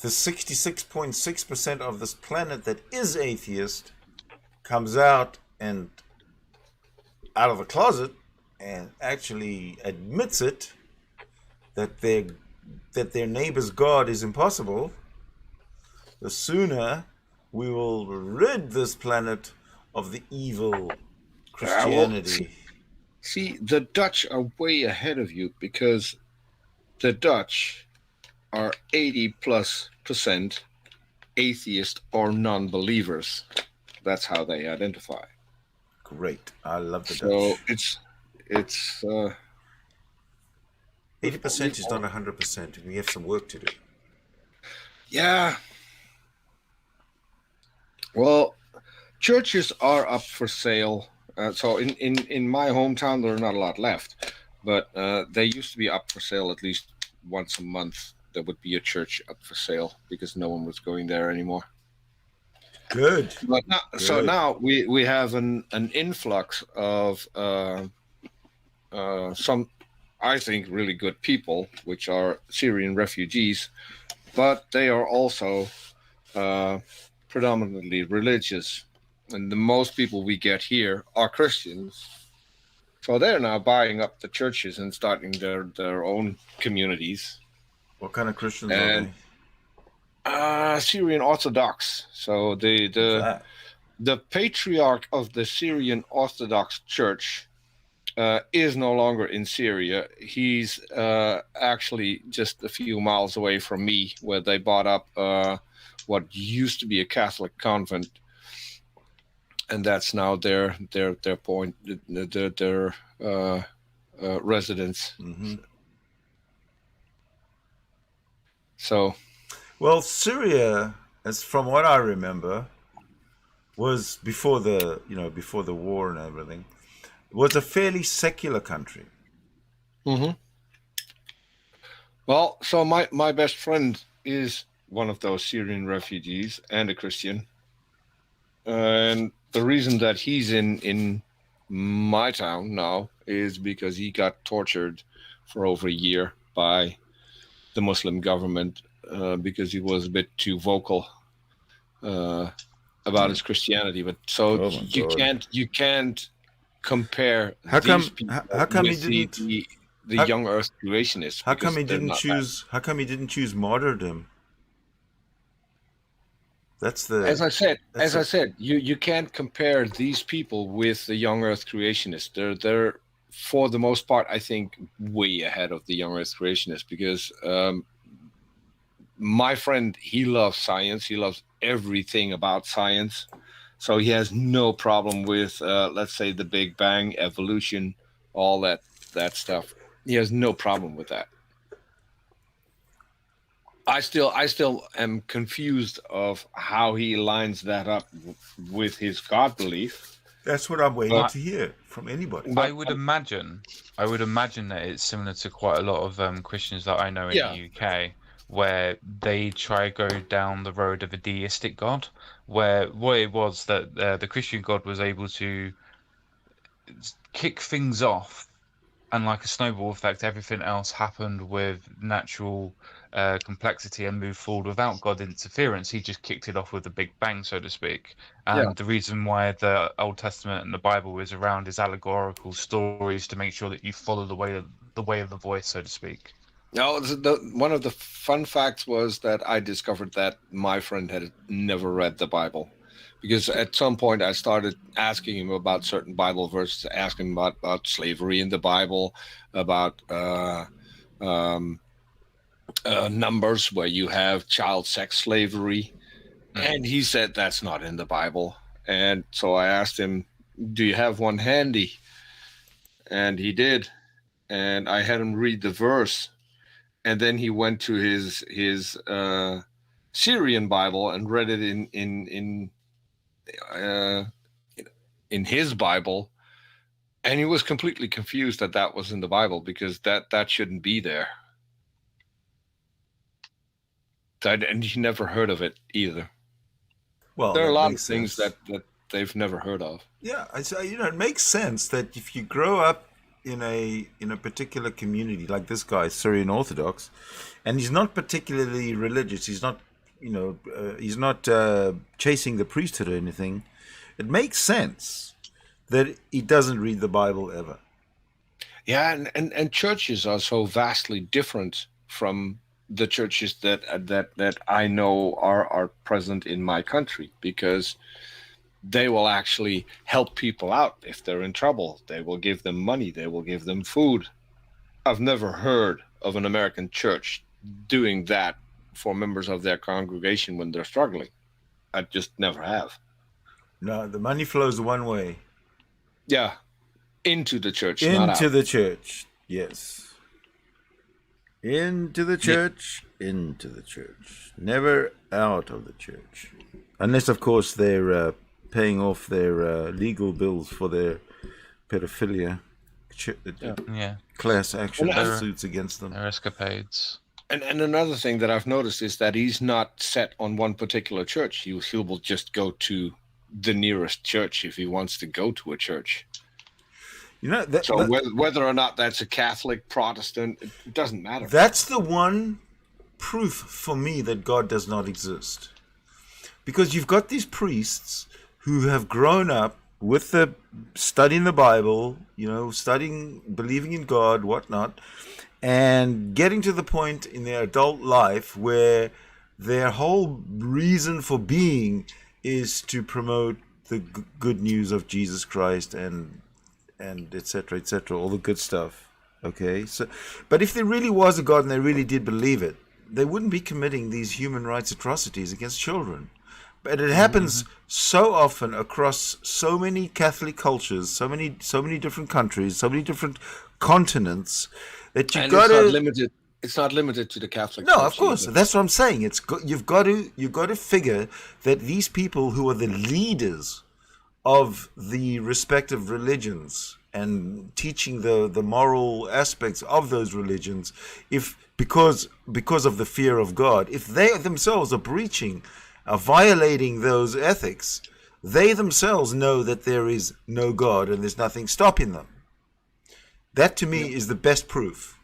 the 66.6% of this planet that is atheist comes out of the closet and actually admits it, that their neighbor's God is impossible, the sooner we will rid this planet of the evil Christianity. See, the Dutch are way ahead of you, because the Dutch are 80+% atheist or non-believers. That's how they identify. Great. I love the So Dutch. it's 80% is not 100%. We have some work to do. Yeah. Well, churches are up for sale. So in my hometown, there are not a lot left, but they used to be up for sale at least once a month. There would be a church up for sale, because no one was going there anymore. Good. But now, Good. So now we have an influx of some, I think, really good people, which are Syrian refugees, but they are also predominantly religious. And the most people we get here are Christians. So they're now buying up the churches and starting their own communities. What kind of Christians are they? Syrian Orthodox. So the patriarch of the Syrian Orthodox Church is no longer in Syria. He's actually just a few miles away from me, where they bought up what used to be a Catholic convent, and that's now their residence. Mm-hmm. So, well, Syria, as from what I remember, was before the war and everything, was a fairly secular country. Mm-hmm. Well, so my best friend is one of those Syrian refugees and a Christian, and the reason that he's in my town now is because he got tortured for over a year by the Muslim government because he was a bit too vocal about his Christianity. But so you can't compare these people with the young Earth creationists. How come he didn't choose martyrdom? That's the as I said, you can't compare these people with the young Earth creationists. They're for the most part, I think, way ahead of the young Earth creationists, because my friend, he loves science. He loves everything about science. So he has no problem with, let's say, the Big Bang, evolution, all that stuff. He has no problem with that. I still am confused of how he lines that up with his God belief. That's what I'm waiting to hear from anybody. I would imagine that it's similar to quite a lot of Christians that I know in the UK, where they try to go down the road of a deistic God, where what it was that the Christian God was able to kick things off, and like a snowball effect, everything else happened with natural complexity and move forward without God interference. He just kicked it off with a big bang, so to speak. Yeah. And the reason why the Old Testament and the Bible is around is allegorical stories to make sure that you follow the way of the voice, so to speak. Now, one of the fun facts was that I discovered that my friend had never read the Bible, because at some point I started asking him about certain Bible verses, asking him about slavery in the Bible, about Numbers where you have child sex slavery, and he said that's not in the Bible. And so I asked him, "Do you have one handy?" And he did, and I had him read the verse. And then he went to his Syrian Bible and read it in his Bible, and he was completely confused that was in the Bible, because that shouldn't be there. And he never heard of it either. Well, there are a lot of things that they've never heard of. Yeah, it makes sense that if you grow up in a particular community, like this guy, Syrian Orthodox, and he's not particularly religious, he's not chasing the priesthood or anything, it makes sense that he doesn't read the Bible ever. Yeah, and churches are so vastly different from the churches that I know are present in my country, because they will actually help people out if they're in trouble. They will give them money. They will give them food. I've never heard of an American church doing that for members of their congregation when they're struggling. I just never have. No, the money flows one way. Yeah, into the church, not out. Into the church, yes. Into the church, into the church. Never out of the church. Unless, of course, they're paying off their legal bills for their pedophilia, class action lawsuits against them. Their escapades. And another thing that I've noticed is that he's not set on one particular church. He will just go to the nearest church if he wants to go to a church. So whether or not that's a Catholic, Protestant, it doesn't matter. That's the one proof for me that God does not exist. Because you've got these priests who have grown up with studying the Bible, studying, believing in God, whatnot, and getting to the point in their adult life where their whole reason for being is to promote the good news of Jesus Christ and et cetera, all the good stuff. Okay, so, but if there really was a God and they really did believe it, they wouldn't be committing these human rights atrocities against children. But it happens so often across so many Catholic cultures, so many different countries, so many different continents that you've got to. It's not limited to the Catholic. No, of course, that's what I'm saying. You've got to figure that these people who are the leaders of the respective religions and teaching the moral aspects of those religions, because of the fear of God, if they themselves are violating those ethics, they themselves know that there is no God and there's nothing stopping them. That to me is the best proof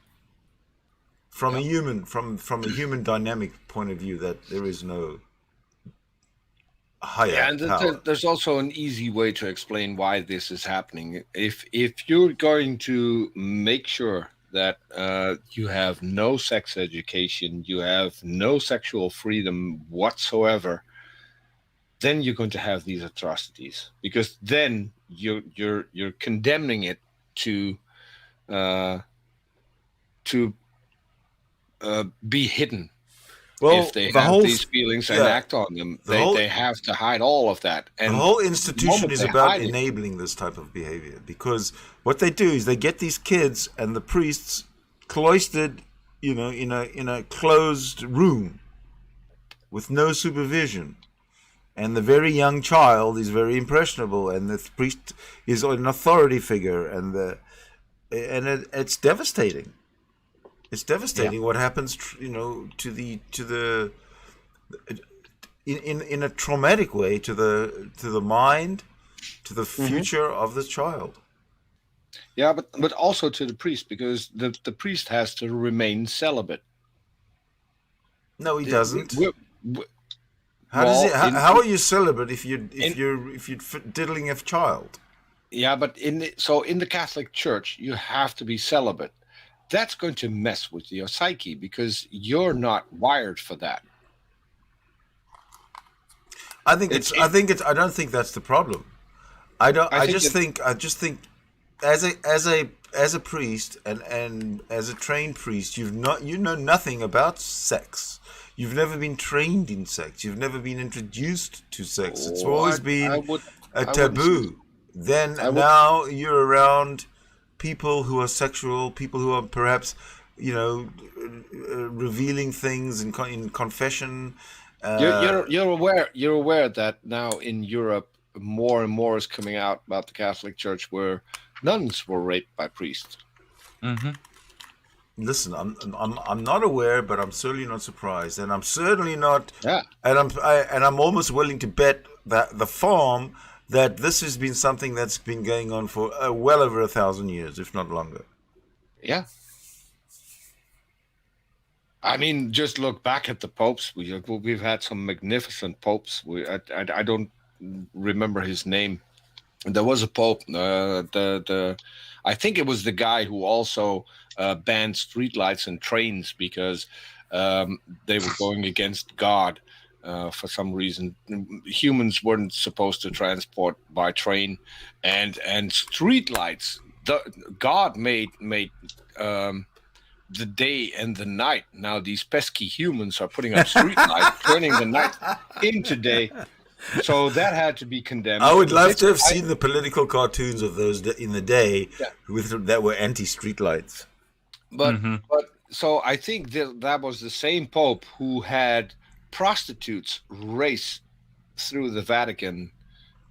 from a human dynamic point of view that there is no higher power. There's also an easy way to explain why this is happening. If you're going to make sure that you have no sex education, you have no sexual freedom whatsoever, then you're going to have these atrocities, because then you're condemning it to be hidden. Well, if they have these feelings and act on them, they have to hide all of that. And the whole institution is about enabling this type of behavior, because what they do is they get these kids and the priests cloistered, in a closed room with no supervision, and the very young child is very impressionable, and the priest is an authority figure, and it's devastating. It's devastating what happens, to the in a traumatic way to the mind, to the future of the child. Yeah, but also to the priest, because the priest has to remain celibate. No, he doesn't. we- How does it? well, How are you celibate if you're diddling a child? Yeah, but in the Catholic Church, you have to be celibate. That's going to mess with your psyche because you're not wired for that. I don't think that's the problem. I just think as a priest and as a trained priest, you know nothing about sex. You've never been trained in sex. You've never been introduced to sex. It's always been a taboo. Now you're around people who are sexual, people who are perhaps, revealing things in confession. You're aware that now in Europe more and more is coming out about the Catholic Church where nuns were raped by priests. Mm-hmm. Listen, I'm not aware, but I'm certainly not surprised, and I'm certainly not. Yeah. And I'm almost willing to bet that the farm that this has been something that's been going on for well over 1,000 years, if not longer. Yeah. I mean, just look back at the popes. We've had some magnificent popes. I don't remember his name. There was a pope. I think it was the guy who also banned streetlights and trains because they were going against God for some reason. Humans weren't supposed to transport by train, and streetlights. God made the day and the night. Now these pesky humans are putting up streetlights, turning the night into day. So that had to be condemned. I would love to have seen the political cartoons of those in the day that were anti-streetlights. But so I think that was the same Pope who had prostitutes race through the Vatican,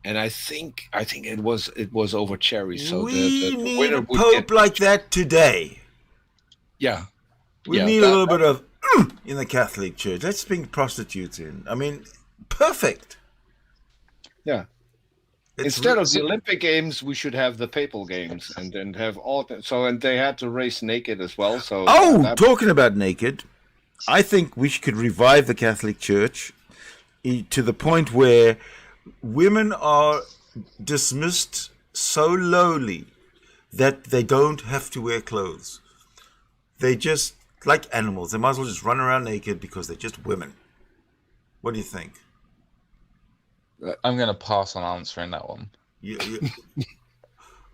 and I think it was over cherries. So we need a Pope like that today. Yeah, we need a little bit of in the Catholic Church. Let's bring prostitutes in. I mean, perfect. Yeah. Instead of the Olympic Games, we should have the Papal Games, and then have and they had to race naked as well. So talking about naked, I think we could revive the Catholic Church to the point where women are dismissed so lowly that they don't have to wear clothes. They just, like animals, they might as well just run around naked because they're just women. What do you think? I'm going to pass on answering that one.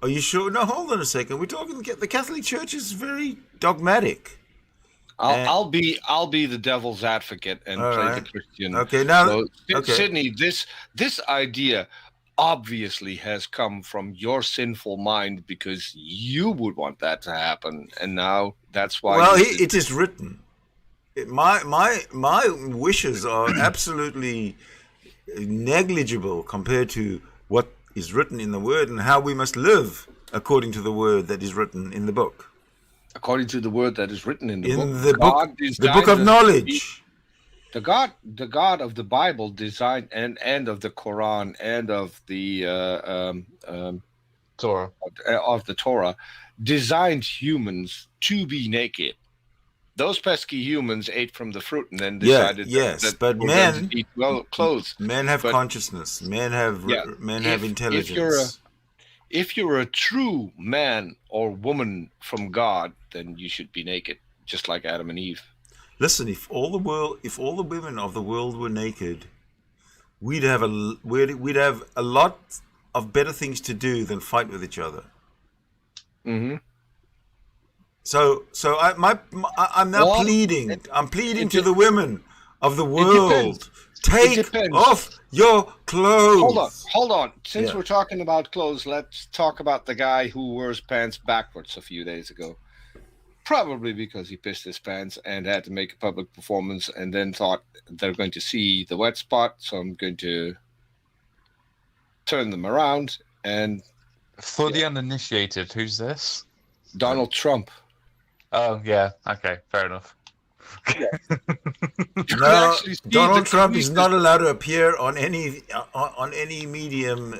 Are you sure? No, hold on a second. We're talking. The Catholic Church is very dogmatic. I'll be the devil's advocate and play the Christian. Okay, now, Sydney, this idea obviously has come from your sinful mind because you would want that to happen, and now that's why. Well, it is written. My wishes are absolutely negligible compared to what is written in the Word and how we must live according to the Word that is written in the book. According to the Word that is written in the book, the book of knowledge. The God of the Bible designed and of the Quran and of the Torah designed humans to be naked. Those pesky humans ate from the fruit and then decided but men to eat clothes. Men have consciousness. Men have intelligence. If you're a true man or woman from God, then you should be naked, just like Adam and Eve. Listen, if all the women of the world were naked, we'd have a lot of better things to do than fight with each other. Mm-hmm. So I'm now pleading. I'm pleading to the women of the world. Take off your clothes. Hold on. Since we're talking about clothes, let's talk about the guy who wears pants backwards a few days ago. Probably because he pissed his pants and had to make a public performance and then thought they're going to see the wet spot, so I'm going to turn them around. And for the uninitiated, who's this? Donald Trump. Oh, yeah. Okay, fair enough. No, Donald Trump is not allowed to appear on any medium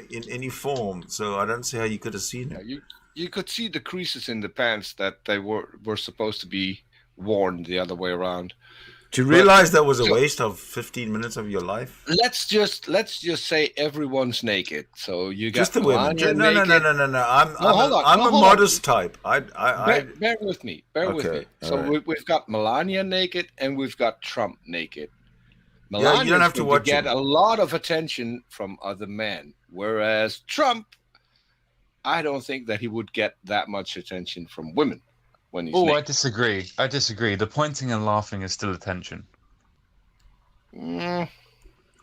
in any form. So I don't see how you could have seen it. You could see the creases in the pants that they were supposed to be worn the other way around. To realize that was a waste of 15 minutes of your life. Let's just say everyone's naked. So you got just the women. No. I'm a modest type. Bear with me. Bear with me. So right. we've got Melania naked and we've got Trump naked. Melania, you don't have to watch get a lot of attention from other men, whereas Trump, I don't think that he would get that much attention from women when he's naked. I disagree. The pointing and laughing is still attention.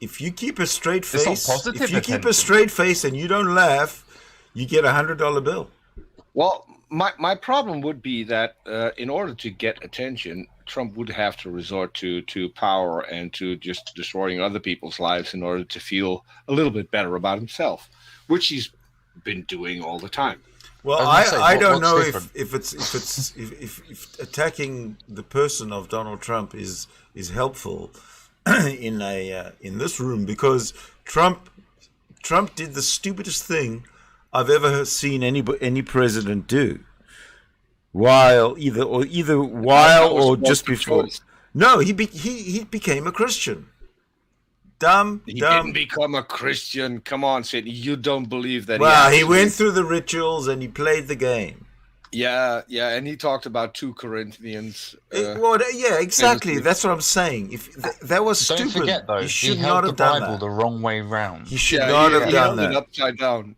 If you keep a straight face, keep a straight face and you don't laugh, you get $100 bill. Well, my problem would be that in order to get attention, Trump would have to resort to power and to just destroying other people's lives in order to feel a little bit better about himself, which he's been doing all the time. Well, I don't know if attacking the person of Donald Trump is helpful in this room, because Trump did the stupidest thing I've ever seen any president do. While just before. No, he became a Christian. He didn't become a Christian. Come on, Sidney. You don't believe that. Well, he went through the rituals and he played the game. Yeah, and he talked about 2 Corinthians. Exactly. That's what I'm saying. If that was stupid, don't forget though, he should he not held have the done Bible that. the wrong way round. He should not have done that. It upside down.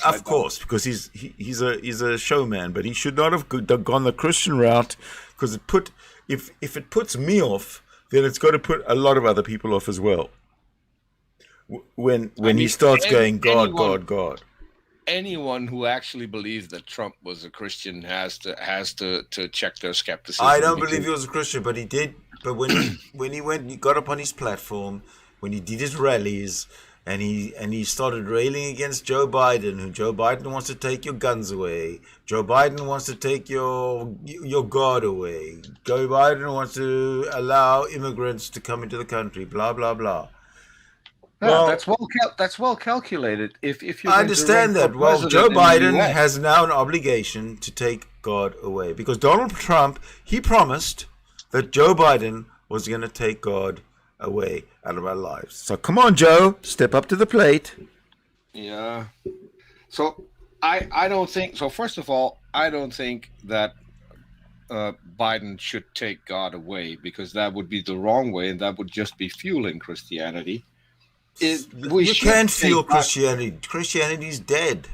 Of course, because he's a showman, but he should not have gone the Christian route, because if it puts me off, then it's got to put a lot of other people off as well. When he starts going God. Anyone who actually believes that Trump was a Christian has to check their skepticism. I don't believe he was a Christian, but he did. But when he got up on his platform, when he did his rallies, and he started railing against Joe Biden, who Joe Biden wants to take your guns away. Joe Biden wants to take your God away. Joe Biden wants to allow immigrants to come into the country. Blah blah blah. Well, that's well calculated. If you, I understand that. Well, Joe Biden has now an obligation to take God away, because Donald Trump, he promised that Joe Biden was going to take God away out of our lives. So come on, Joe, step up to the plate. Yeah. So I don't think so. First of all, I don't think that Biden should take God away, because that would be the wrong way, and that would just be fueling Christianity. You can't fuel Christianity. Christianity's dead.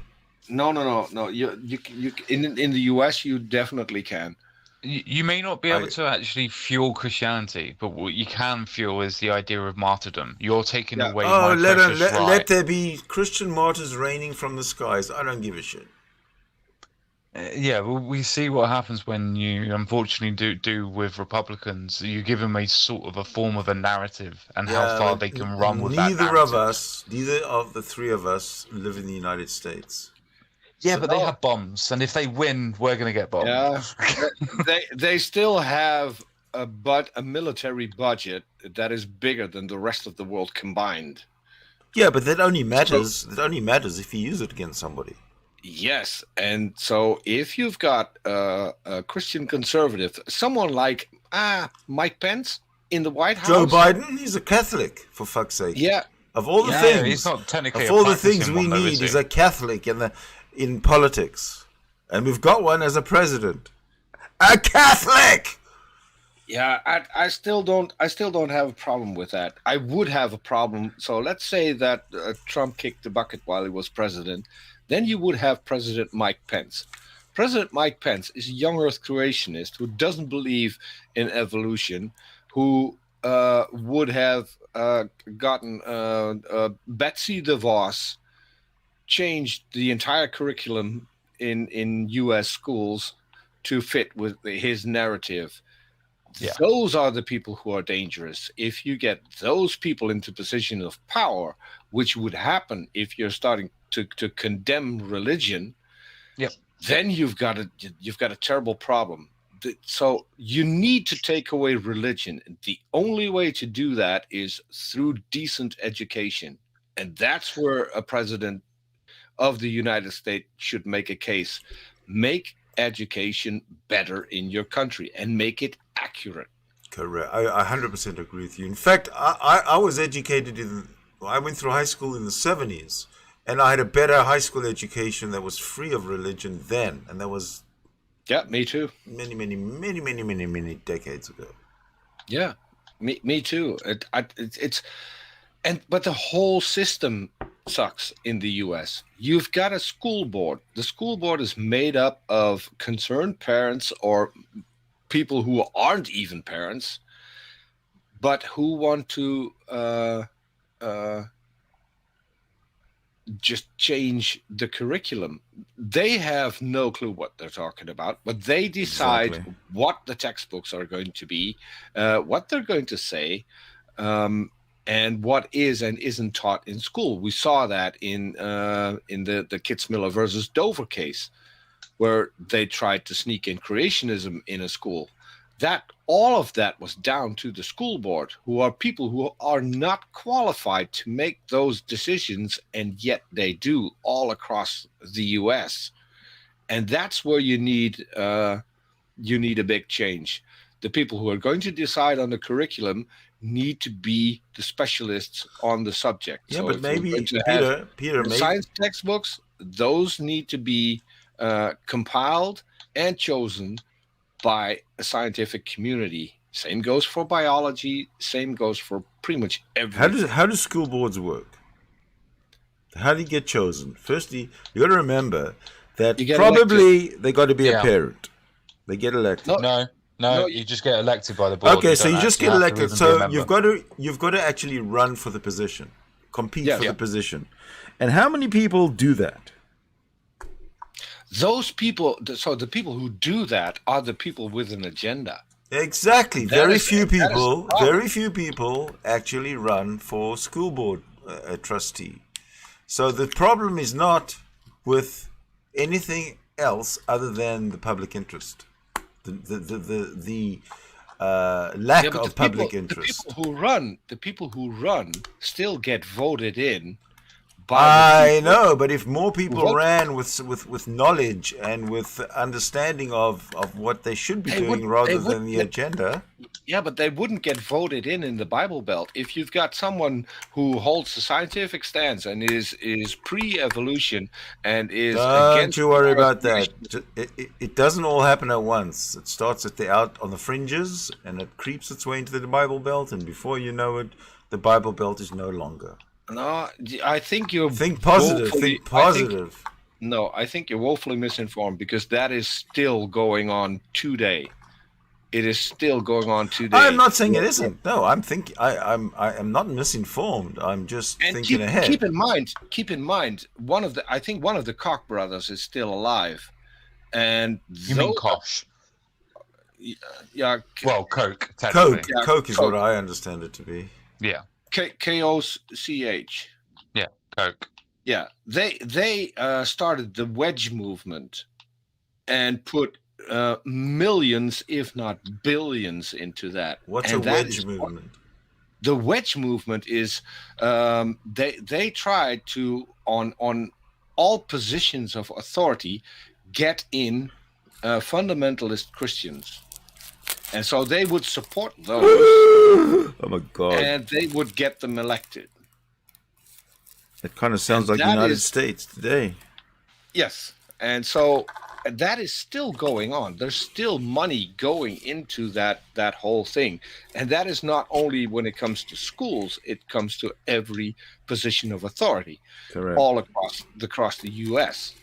No. You in the US, you definitely can. You may not be able to actually fuel Christianity, but what you can fuel is the idea of martyrdom. You're taking away my precious right. Let there be Christian martyrs raining from the skies. I don't give a shit. Well, we see what happens when you unfortunately do with Republicans. You give them a sort of a form of a narrative and how far they can run with that narrative. Neither of the three of us live in the United States. Yeah, but they have bombs, and if they win, we're going to get bombed. Yeah, they still have a military budget that is bigger than the rest of the world combined. Yeah, but that only matters. That only matters if you use it against somebody. Yes, and so if you've got a Christian conservative, someone like Mike Pence in the White House, Joe Biden, he's a Catholic, for fuck's sake. Yeah, of all the things, he's not technically. Of all the things we need is a Catholic in politics, and we've got one as a president, a Catholic. Yeah, I still don't have a problem with that. I would have a problem. So let's say that Trump kicked the bucket while he was president. Then you would have President Mike Pence. President Mike Pence is a young Earth creationist who doesn't believe in evolution, who would have gotten Betsy DeVos changed the entire curriculum in U.S. schools to fit with his narrative. Yeah. Those are the people who are dangerous. If you get those people into position of power, which would happen if you're starting to condemn religion, then you've got a terrible problem. So you need to take away religion. The only way to do that is through decent education, and that's where a president of the United States should make a case. Make education better in your country and make it accurate. Correct. I 100% agree with you. In fact, I was educated I went through high school in the 70s, and I had a better high school education that was free of religion then, and that was Yeah, me too. many decades ago. Yeah, me too. But the whole system sucks in the U.S. You've got a school board. The school board is made up of concerned parents or people who aren't even parents, but who want to just change the curriculum. They have no clue what they're talking about, but they decide what the textbooks are going to be, what they're going to say, and what is and isn't taught in school. We saw that in the Kitzmiller versus Dover case, where they tried to sneak in creationism in a school. All of that was down to the school board, who are people who are not qualified to make those decisions, and yet they do all across the U.S. And that's where you need a big change. The people who are going to decide on the curriculum need to be the specialists on the subject. Yeah, so but maybe Peter, science textbooks, those need to be compiled and chosen by a scientific community. Same goes for biology. Same goes for pretty much everything. How do school boards work? How do you get chosen? Firstly, you got to remember that probably they got to be a parent. They get elected. No, you just get elected by the board. Okay, so you just get elected. So you've got to actually run for the position, compete for the position. And how many people do that? Those people, so the people who do that are the people with an agenda. Exactly. Very few people actually run for school board trustee. So the problem is not with anything else other than the public interest, the lack of public interest. The people who run still get voted in. I know, but if more people ran with knowledge and with understanding of what they should be doing rather than the agenda. Yeah, but they wouldn't get voted in the Bible Belt. If you've got someone who holds a scientific stance and is pre-evolution and is Don't you worry about that. It doesn't all happen at once. It starts out on the fringes and it creeps its way into the Bible Belt, and before you know it, the Bible Belt is no longer. No, I think you're... Think positive. I think you're woefully misinformed, because that is still going on today. It is still going on today. I'm not saying it isn't. No, I'm I'm not misinformed. I'm just thinking ahead. Keep in mind, I think one of the Koch brothers is still alive. And you mean Koch? Yeah. Well, Coke. Technically. Coke is what I understand it to be. Yeah. Koch. Yeah, Coke. Yeah, they started the wedge movement and put millions, if not billions, into that. What's a wedge movement? The wedge movement is they tried to on all positions of authority get in fundamentalist Christians. And so they would support those. Oh my God. And they would get them elected. It kind of sounds like the United States today. Yes. And so that is still going on. There's still money going into that whole thing. And that is not only when it comes to schools, it comes to every position of authority. Correct. All across the U.S.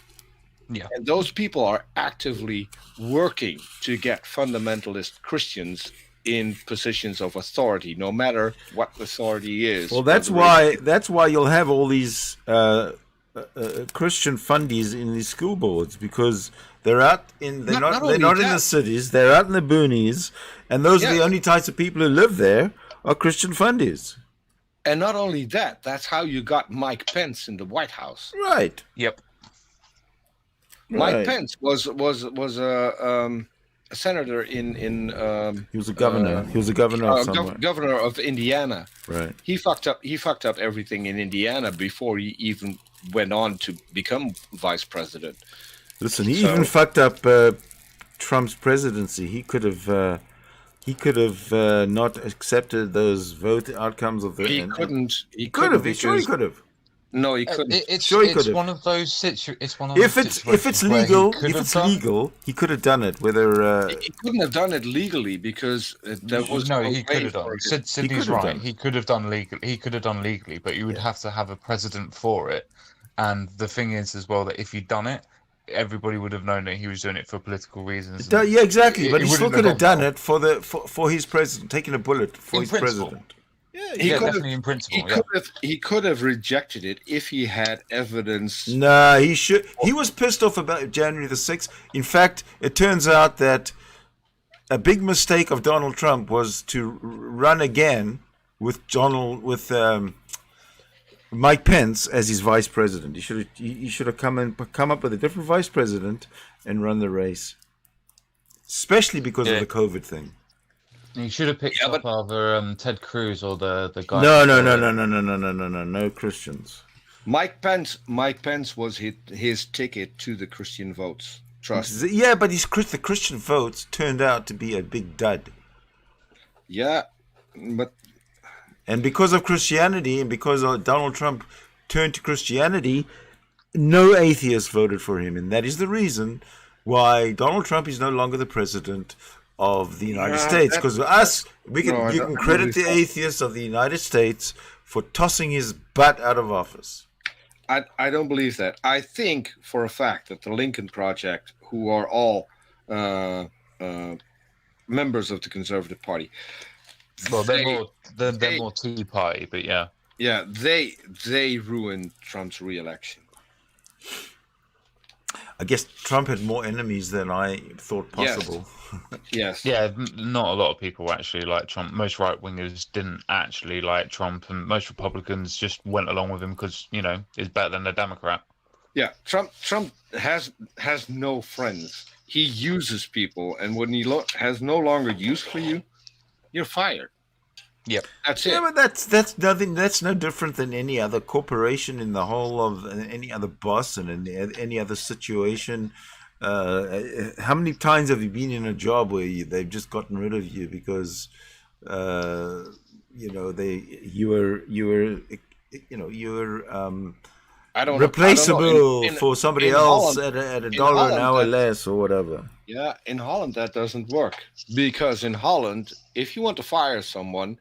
Yeah. And those people are actively working to get fundamentalist Christians in positions of authority, no matter what authority is. Well, that's why you'll have all these Christian fundies in these school boards, because they're not in the cities, they're out in the boonies, and those are the only types of people who live there are Christian fundies. And not only that, that's how you got Mike Pence in the White House. Right. Yep. Mike Pence was a senator in he was a governor. He was a governor of somewhere. Governor of Indiana. Right. He fucked up everything in Indiana before he even went on to become vice president. Listen, he even fucked up Trump's presidency. He could have He could have not accepted those vote outcomes of the. He couldn't. He Could have. couldn't Sure, he because could have. no, he couldn't. Sure, he could It's have. one of those it's one of If those it's situations where he legal, could if have it's done. legal, he could have done it. Whether He couldn't have done it legally because there was No, no he could way have for done. it. Sydney's could have right. done. He could have done legal. He could have done legally, but you would have to have a president for it. And the thing is, as well, that if he'd done it, everybody would have known that he was doing it for political reasons. Yeah, exactly. But it he still wouldn't could have have done it for his president, taking a bullet for In his principle. president. He could definitely have, in principle. he could have rejected it if he had evidence. Nah, he should. He was pissed off about January the 6th. In fact, it turns out that a big mistake of Donald Trump was to run again with Mike Pence as his vice president. He should have come up with a different vice president and run the race, especially because of the COVID thing. He should have picked up either Ted Cruz or the guy. No Christians. Mike Pence was his ticket to the Christian votes. Trust. Yeah, but the Christian votes turned out to be a big dud. Yeah, but And because of Christianity and because Donald Trump turned to Christianity, no atheists voted for him. And that is the reason why Donald Trump is no longer the president of the United States. Because you can credit the atheists of the United States for tossing his butt out of office. I don't believe that. I think for a fact that the Lincoln Project, who are all members of the Conservative Party, well, they're more Tea Party, but yeah. Yeah, they ruined Trump's re-election. I guess Trump had more enemies than I thought possible. Yes. Yeah, not a lot of people actually like Trump. Most right-wingers didn't actually like Trump, and most Republicans just went along with him because, he's better than a Democrat. Yeah, Trump has no friends. He uses people, and when he has no longer use for you, you're fired. Yep. That's it. Yeah, but that's nothing. That's no different than any other corporation in the whole of any other boss and in any other situation. How many times have you been in a job where they've just gotten rid of you because you were replaceable for somebody else Holland, at a dollar an hour less or whatever. Yeah, in Holland that doesn't work, because in Holland, if you want to fire someone,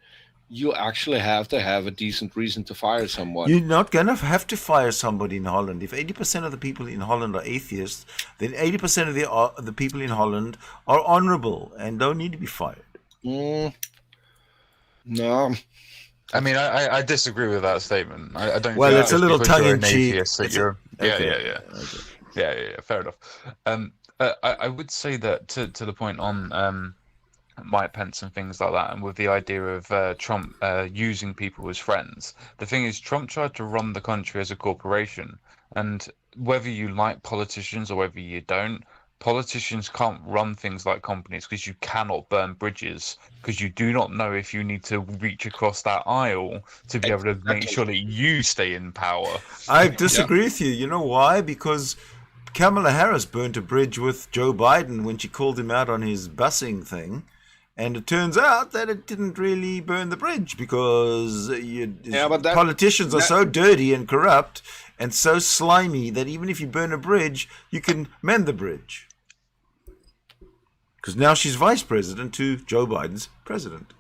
you actually have to have a decent reason to fire someone. You're not going to have to fire somebody in Holland. If 80% of the people in Holland are atheists, then 80% of the people in Holland are honorable and don't need to be fired. No. I mean, I disagree with that statement. I don't. Well, it's a little tongue-in-cheek. Yeah. Fair enough. I would say that to the point on Mike Pence and things like that, and with the idea of Trump using people as friends. The thing is, Trump tried to run the country as a corporation, and whether you like politicians or whether you don't, politicians can't run things like companies because you cannot burn bridges, because you do not know if you need to reach across that aisle to be able to make sure that you stay in power. I disagree with you. You know why? Because Kamala Harris burnt a bridge with Joe Biden when she called him out on his busing thing. And it turns out that it didn't really burn the bridge because politicians are so dirty and corrupt and so slimy that even if you burn a bridge, you can mend the bridge. Because now she's vice president to Joe Biden's president.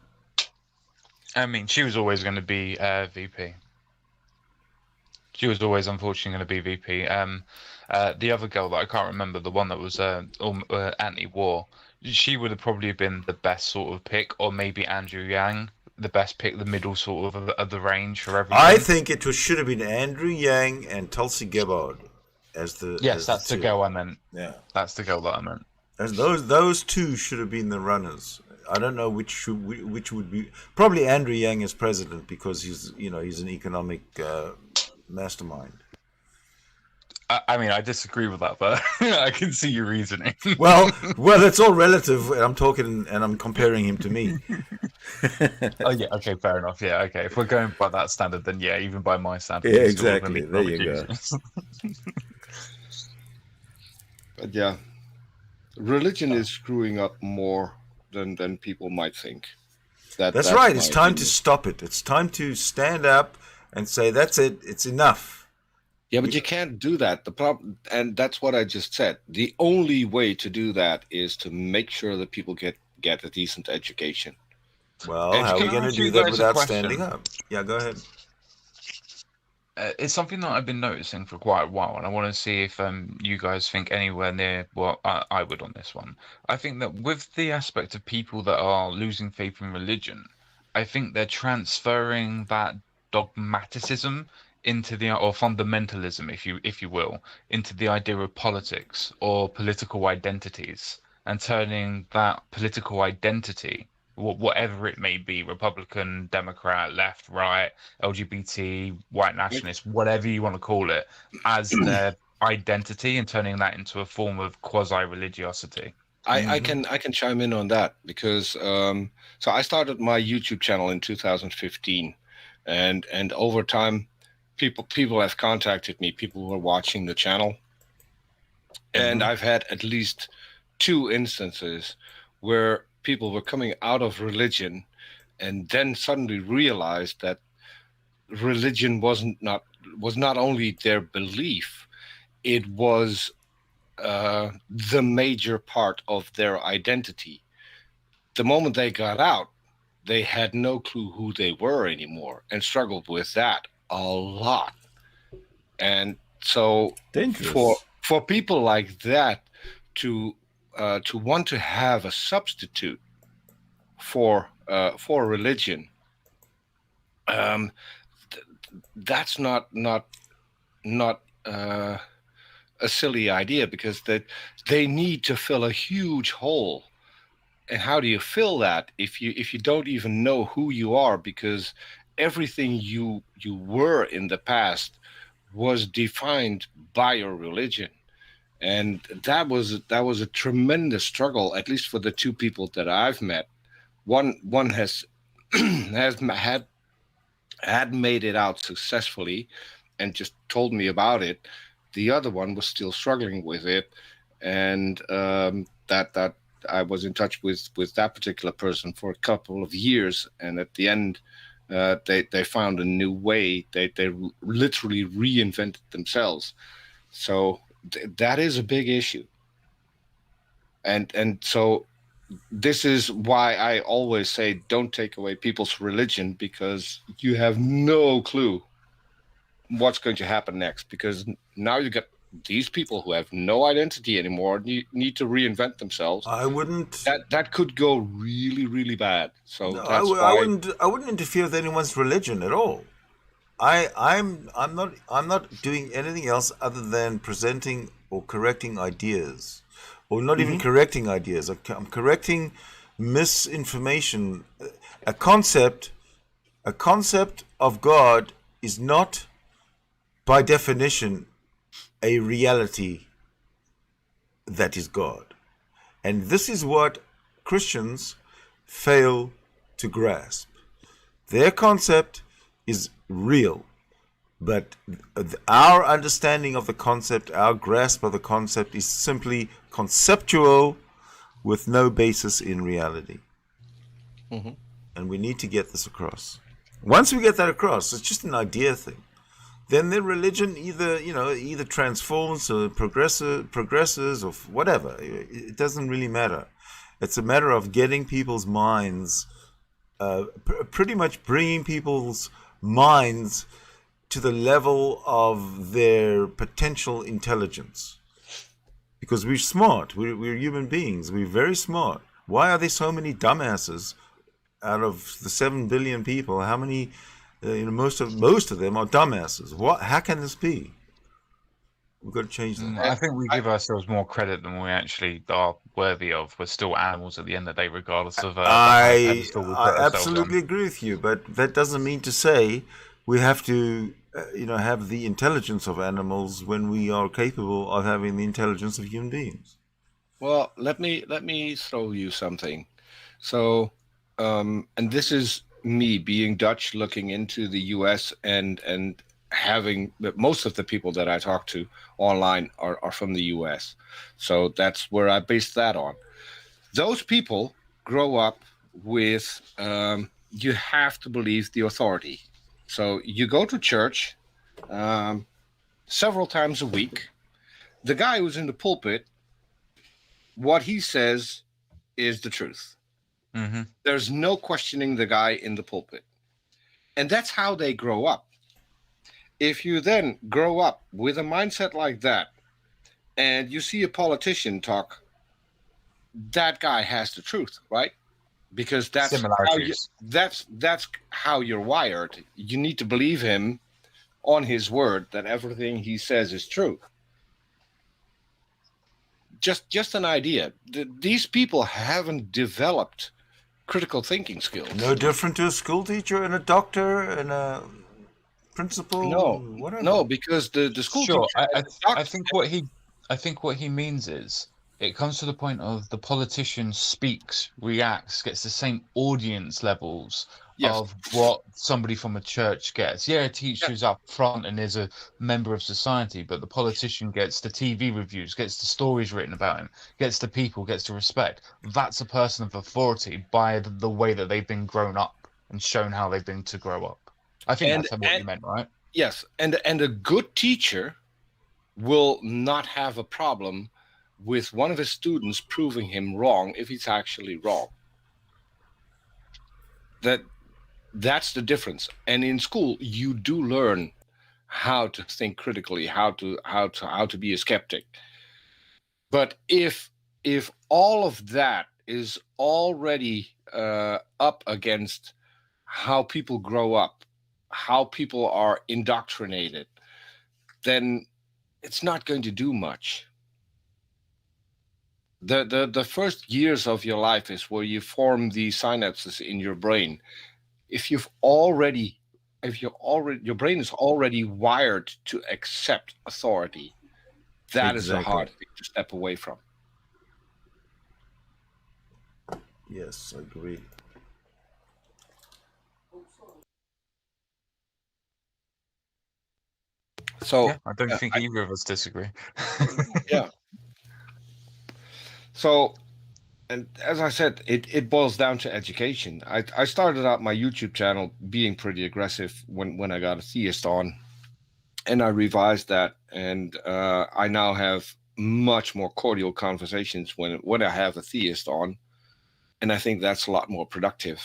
I mean, she was always going to be VP. She was always, unfortunately, going to be VP. The other girl that I can't remember, the one that was anti-war, she would have probably been the best sort of pick, or maybe Andrew Yang, the best pick, the middle sort of the range for everything. I think it should have been Andrew Yang and Tulsi Gabbard as the. Yes, that's the girl I meant. Yeah, that's the girl that I meant. As those two should have been the runners. I don't know which would be. Probably Andrew Yang as president because he's an economic mastermind. I mean, I disagree with that, but I can see your reasoning. Well, it's all relative. And I'm comparing him to me. Oh yeah, okay, fair enough. Yeah, okay. If we're going by that standard, then yeah, even by my standard. Yeah, exactly. There you go. But yeah, religion is screwing up more than people might think. That's right. It's time to stop it. It's time to stand up and say, that's it. It's enough. Yeah, but you can't do that. The problem, and that's what I just said. The only way to do that is to make sure that people get a decent education. Well, how are we going to do that without standing up? Yeah, go ahead. It's something that I've been noticing for quite a while, and I want to see if you guys think anywhere near what I would on this one. I think that with the aspect of people that are losing faith in religion, I think they're transferring that dogmaticism into the or fundamentalism, if you will, into the idea of politics or political identities, and turning that political identity, whatever it may be, Republican, Democrat, left, right, LGBT, white nationalist, whatever you want to call it, as their identity, and turning that into a form of quasi-religiosity. I can chime in on that because so I started my YouTube channel in 2015, and over time, people have contacted me, people who are watching the channel, and I've had at least 2 instances where people were coming out of religion and then suddenly realized that religion was not only their belief, it was the major part of their identity. The moment they got out, they had no clue who they were anymore and struggled with that a lot. And so for people like that to want to have a substitute for religion, that's not a silly idea, because they need to fill a huge hole. And how do you fill that if you don't even know who you are? Because everything you were in the past was defined by your religion. And that was a tremendous struggle, at least for the 2 people that I've met. One has had made it out successfully and just told me about it. The other one was still struggling with it, and that I was in touch with that particular person for a couple of years, and at the end, they found a new way. They literally reinvented themselves. So that is a big issue, and so this is why I always say don't take away people's religion, because you have no clue what's going to happen next, because now you get these people who have no identity anymore, need to reinvent themselves. I wouldn't. That could go really, really bad. So no, that's why I wouldn't interfere with anyone's religion at all. I'm not doing anything else other than presenting or correcting ideas, or not even correcting ideas. I'm correcting misinformation. A concept of God is not, by definition, a reality that is God. And this is what Christians fail to grasp. Their concept is real, but our understanding of the concept, our grasp of the concept, is simply conceptual with no basis in reality. And we need to get this across. Once we get that across, it's just an idea thing. Then their religion either transforms or progresses or whatever. It doesn't really matter. It's a matter of getting people's minds, pretty much bringing people's minds to the level of their potential intelligence. Because we're smart. We're human beings. We're very smart. Why are there so many dumbasses out of the 7 billion people? How many? Most of them are dumbasses. How can this be? We've got to change that. I think we give ourselves more credit than we actually are worthy of. We're still animals at the end of the day, regardless of. I absolutely agree with you, but that doesn't mean to say we have to, have the intelligence of animals when we are capable of having the intelligence of human beings. Well, let me throw you something. So, and this is me being Dutch, looking into the US and having most of the people that I talk to online are from the US. So that's where I base that on. Those people grow up with you have to believe the authority. So you go to church several times a week. The guy who's in the pulpit, what he says is the truth. Mm-hmm. There's no questioning the guy in the pulpit. And that's how they grow up. If you then grow up with a mindset like that, and you see a politician talk, that guy has the truth, right? Because that's how you're wired. You need to believe him on his word that everything he says is true. Just an idea. These people haven't developed critical thinking skills. No different to a school teacher and a doctor and a principal. Whatever. No, because the school teacher. I think what he means is it comes to the point of the politician speaks, reacts, gets the same audience levels of what somebody from a church gets. Yeah, a teacher's up front and is a member of society, but the politician gets the TV reviews, gets the stories written about him, gets the people, gets the respect. That's a person of authority by the way that they've been grown up and shown how they've been to grow up. I think that's what you meant, right? Yes, and a good teacher will not have a problem with one of his students proving him wrong if he's actually wrong. That's the difference. And in school, you do learn how to think critically, how to be a skeptic. But if all of that is already up against how people grow up, how people are indoctrinated, then it's not going to do much. The first years of your life is where you form the synapses in your brain. If your brain is already wired to accept authority, that is a hard thing to step away from. Yes, I agree. So I don't think either of us disagree. Yeah. So, and as I said, it boils down to education. I started out my YouTube channel being pretty aggressive when I got a theist on, and I revised that, and I now have much more cordial conversations when I have a theist on, and I think that's a lot more productive.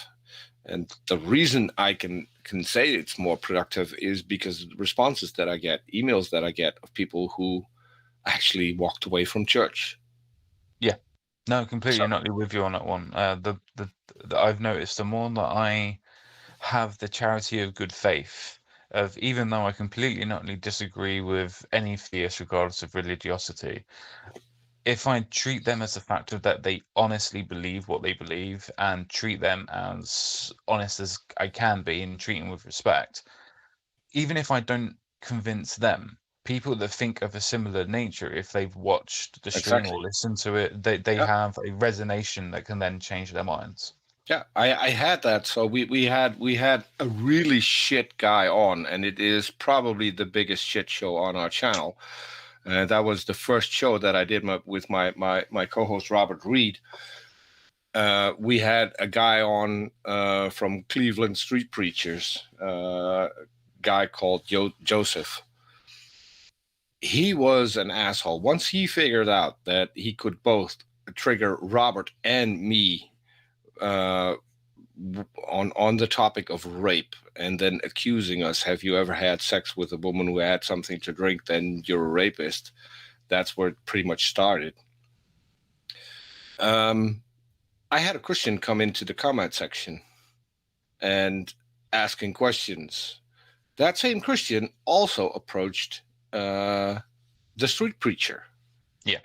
And the reason I can say it's more productive is because of the responses that I get, emails that I get of people who actually walked away from church. Yeah, no, completely not with you on that one. I've noticed the more that I have the charity of good faith, of even though I completely not only disagree with any theist regardless of religiosity, if I treat them as the fact of that they honestly believe what they believe and treat them as honest as I can be and treat them with respect, even if I don't convince them, people that think of a similar nature, if they've watched the stream or listened to it, they have a resonation that can then change their minds. Yeah, I had that. So we had a really shit guy on, and it is probably the biggest shit show on our channel. That was the first show that I did with my co-host Robert Reed. We had a guy on from Cleveland Street Preachers, a guy called Joseph. He was an asshole. Once he figured out that he could both trigger Robert and me on the topic of rape, and then accusing us, have you ever had sex with a woman who had something to drink, then you're a rapist. That's where it pretty much started. I had a Christian come into the comment section and asking questions. That same Christian also approached the street preacher,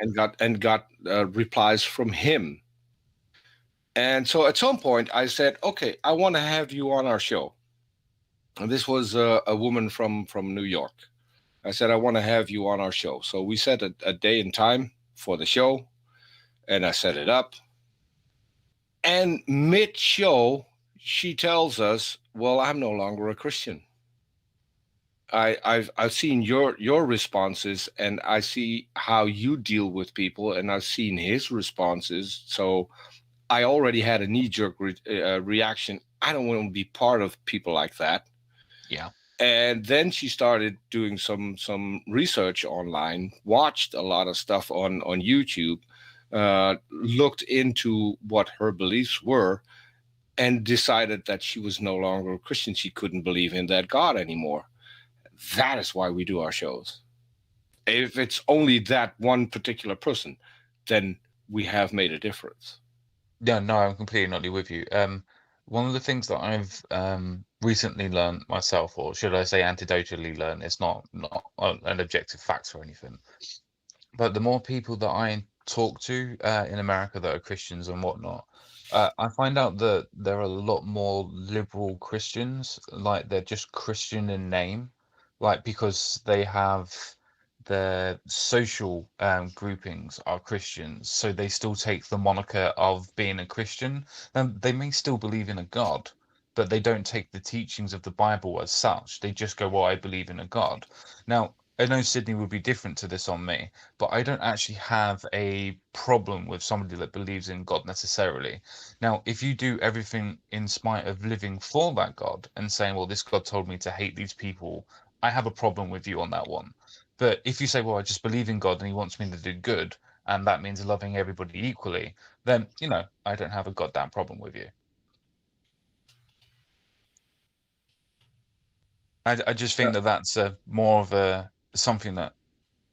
and got replies from him. And so at some point I said, okay, I want to have you on our show. And this was a woman from New York. I said, I want to have you on our show. So we set a day and time for the show, and I set it up. And mid-show, she tells us, well, I'm no longer a Christian. I've seen your responses, and I see how you deal with people, and I've seen his responses. So I already had a knee-jerk reaction. I don't want to be part of people like that. Yeah. And then she started doing some research online, watched a lot of stuff on YouTube, looked into what her beliefs were, and decided that she was no longer a Christian. She couldn't believe in that God anymore. That is why we do our shows. If it's only that one particular person, then we have made a difference. Yeah, no, I'm completely not with you. One of the things that I've recently learned myself, or should I say anecdotally learned, it's not an objective fact or anything, but the more people that I talk to in America that are Christians and whatnot, I find out that there are a lot more liberal Christians, like they're just Christian in name, like because they have their social groupings are Christians, so they still take the moniker of being a Christian, and they may still believe in a God, but they don't take the teachings of the Bible as such. They just go, well, I believe in a God. Now, I know Sydney would be different to this on me, but I don't actually have a problem with somebody that believes in God necessarily. Now, if you do everything in spite of living for that God and saying, well, this God told me to hate these people, I have a problem with you on that one. But if you say, well, I just believe in God and he wants me to do good, and that means loving everybody equally, then, I don't have a goddamn problem with you. I just think that that's more of something that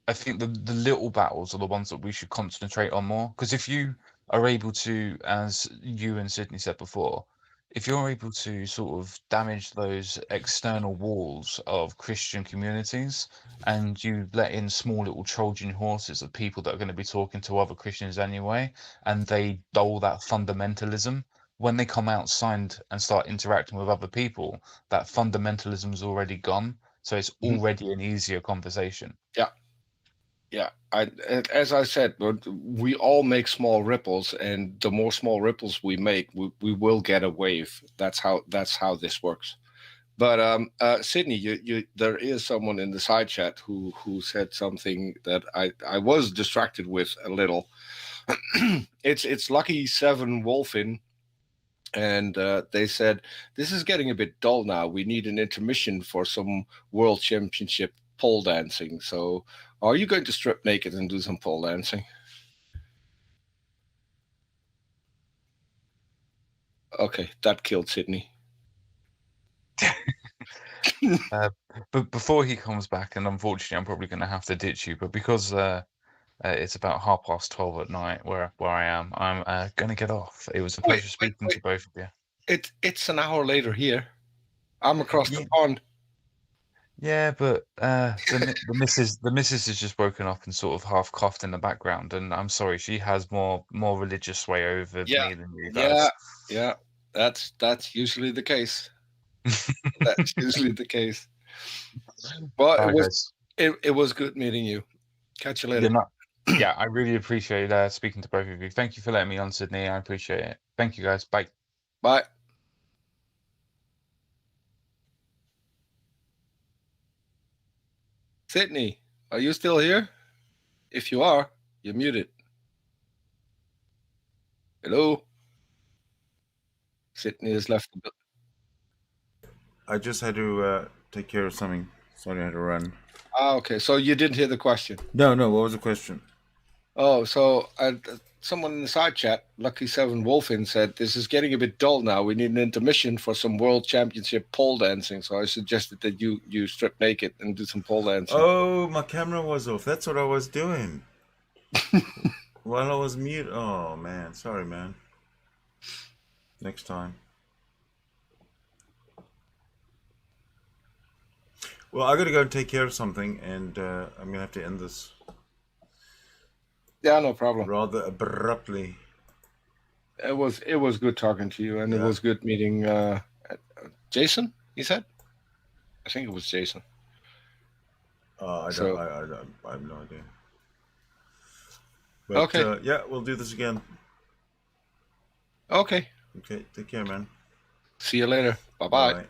I think the little battles are the ones that we should concentrate on more. Because if you are able to, as you and Sydney said before, if you're able to sort of damage those external walls of Christian communities and you let in small little Trojan horses of people that are going to be talking to other Christians anyway, and they dull that fundamentalism, when they come outside and start interacting with other people, that fundamentalism's already gone. So it's already an easier conversation. Yeah. Yeah, as I said, we all make small ripples, and the more small ripples we make, we will get a wave. That's how this works. But Sydney, there is someone in the side chat who said something that I was distracted with a little. It's Lucky Seven Wolfin, and they said this is getting a bit dull now. We need an intermission for some world championship pole dancing. So, are you going to strip naked and do some pole dancing? Okay, that killed Sydney. But before he comes back, and unfortunately, I'm probably going to have to ditch you. But because it's about 12:30 at night where I am, I'm going to get off. It was a pleasure speaking to both of you. It's an hour later here. I'm across the pond. Yeah, but the missus has just woken up and sort of half coughed in the background, and I'm sorry, she has more religious sway over me than you guys. Yeah. That's usually the case. That's usually the case. Well, it was good meeting you. Catch you later. Yeah, I really appreciate speaking to both of you. Thank you for letting me on, Sydney. I appreciate it. Thank you, guys. Bye. Bye. Sydney, are you still here? If you are, you're muted. Hello? Sydney has left the building. I just had to take care of something. Sorry, I had to run. Okay. So you didn't hear the question? No. What was the question? Oh, so someone in the side chat, Lucky Seven Wolfin, said this is getting a bit dull now. We need an intermission for some world championship pole dancing. So I suggested that you strip naked and do some pole dancing. Oh, my camera was off. That's what I was doing. While I was mute. Oh man, sorry, man. Next time. Well, I gotta go and take care of something, and I'm gonna have to end this. Yeah, no problem. Rather abruptly. It was good talking to you, and it was good meeting Jason. You said? I think it was Jason. I have no idea. But, okay. Yeah, we'll do this again. Okay. Okay. Take care, man. See you later. Bye-bye. Bye.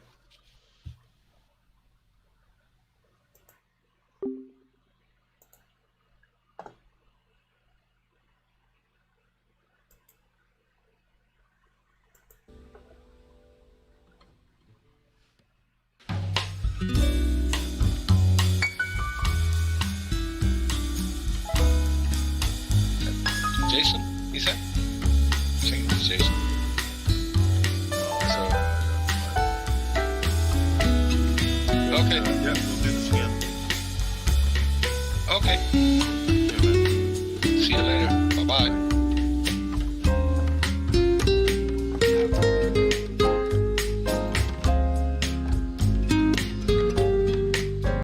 singing with Jason. So, okay. Yeah, we'll do this again. Okay.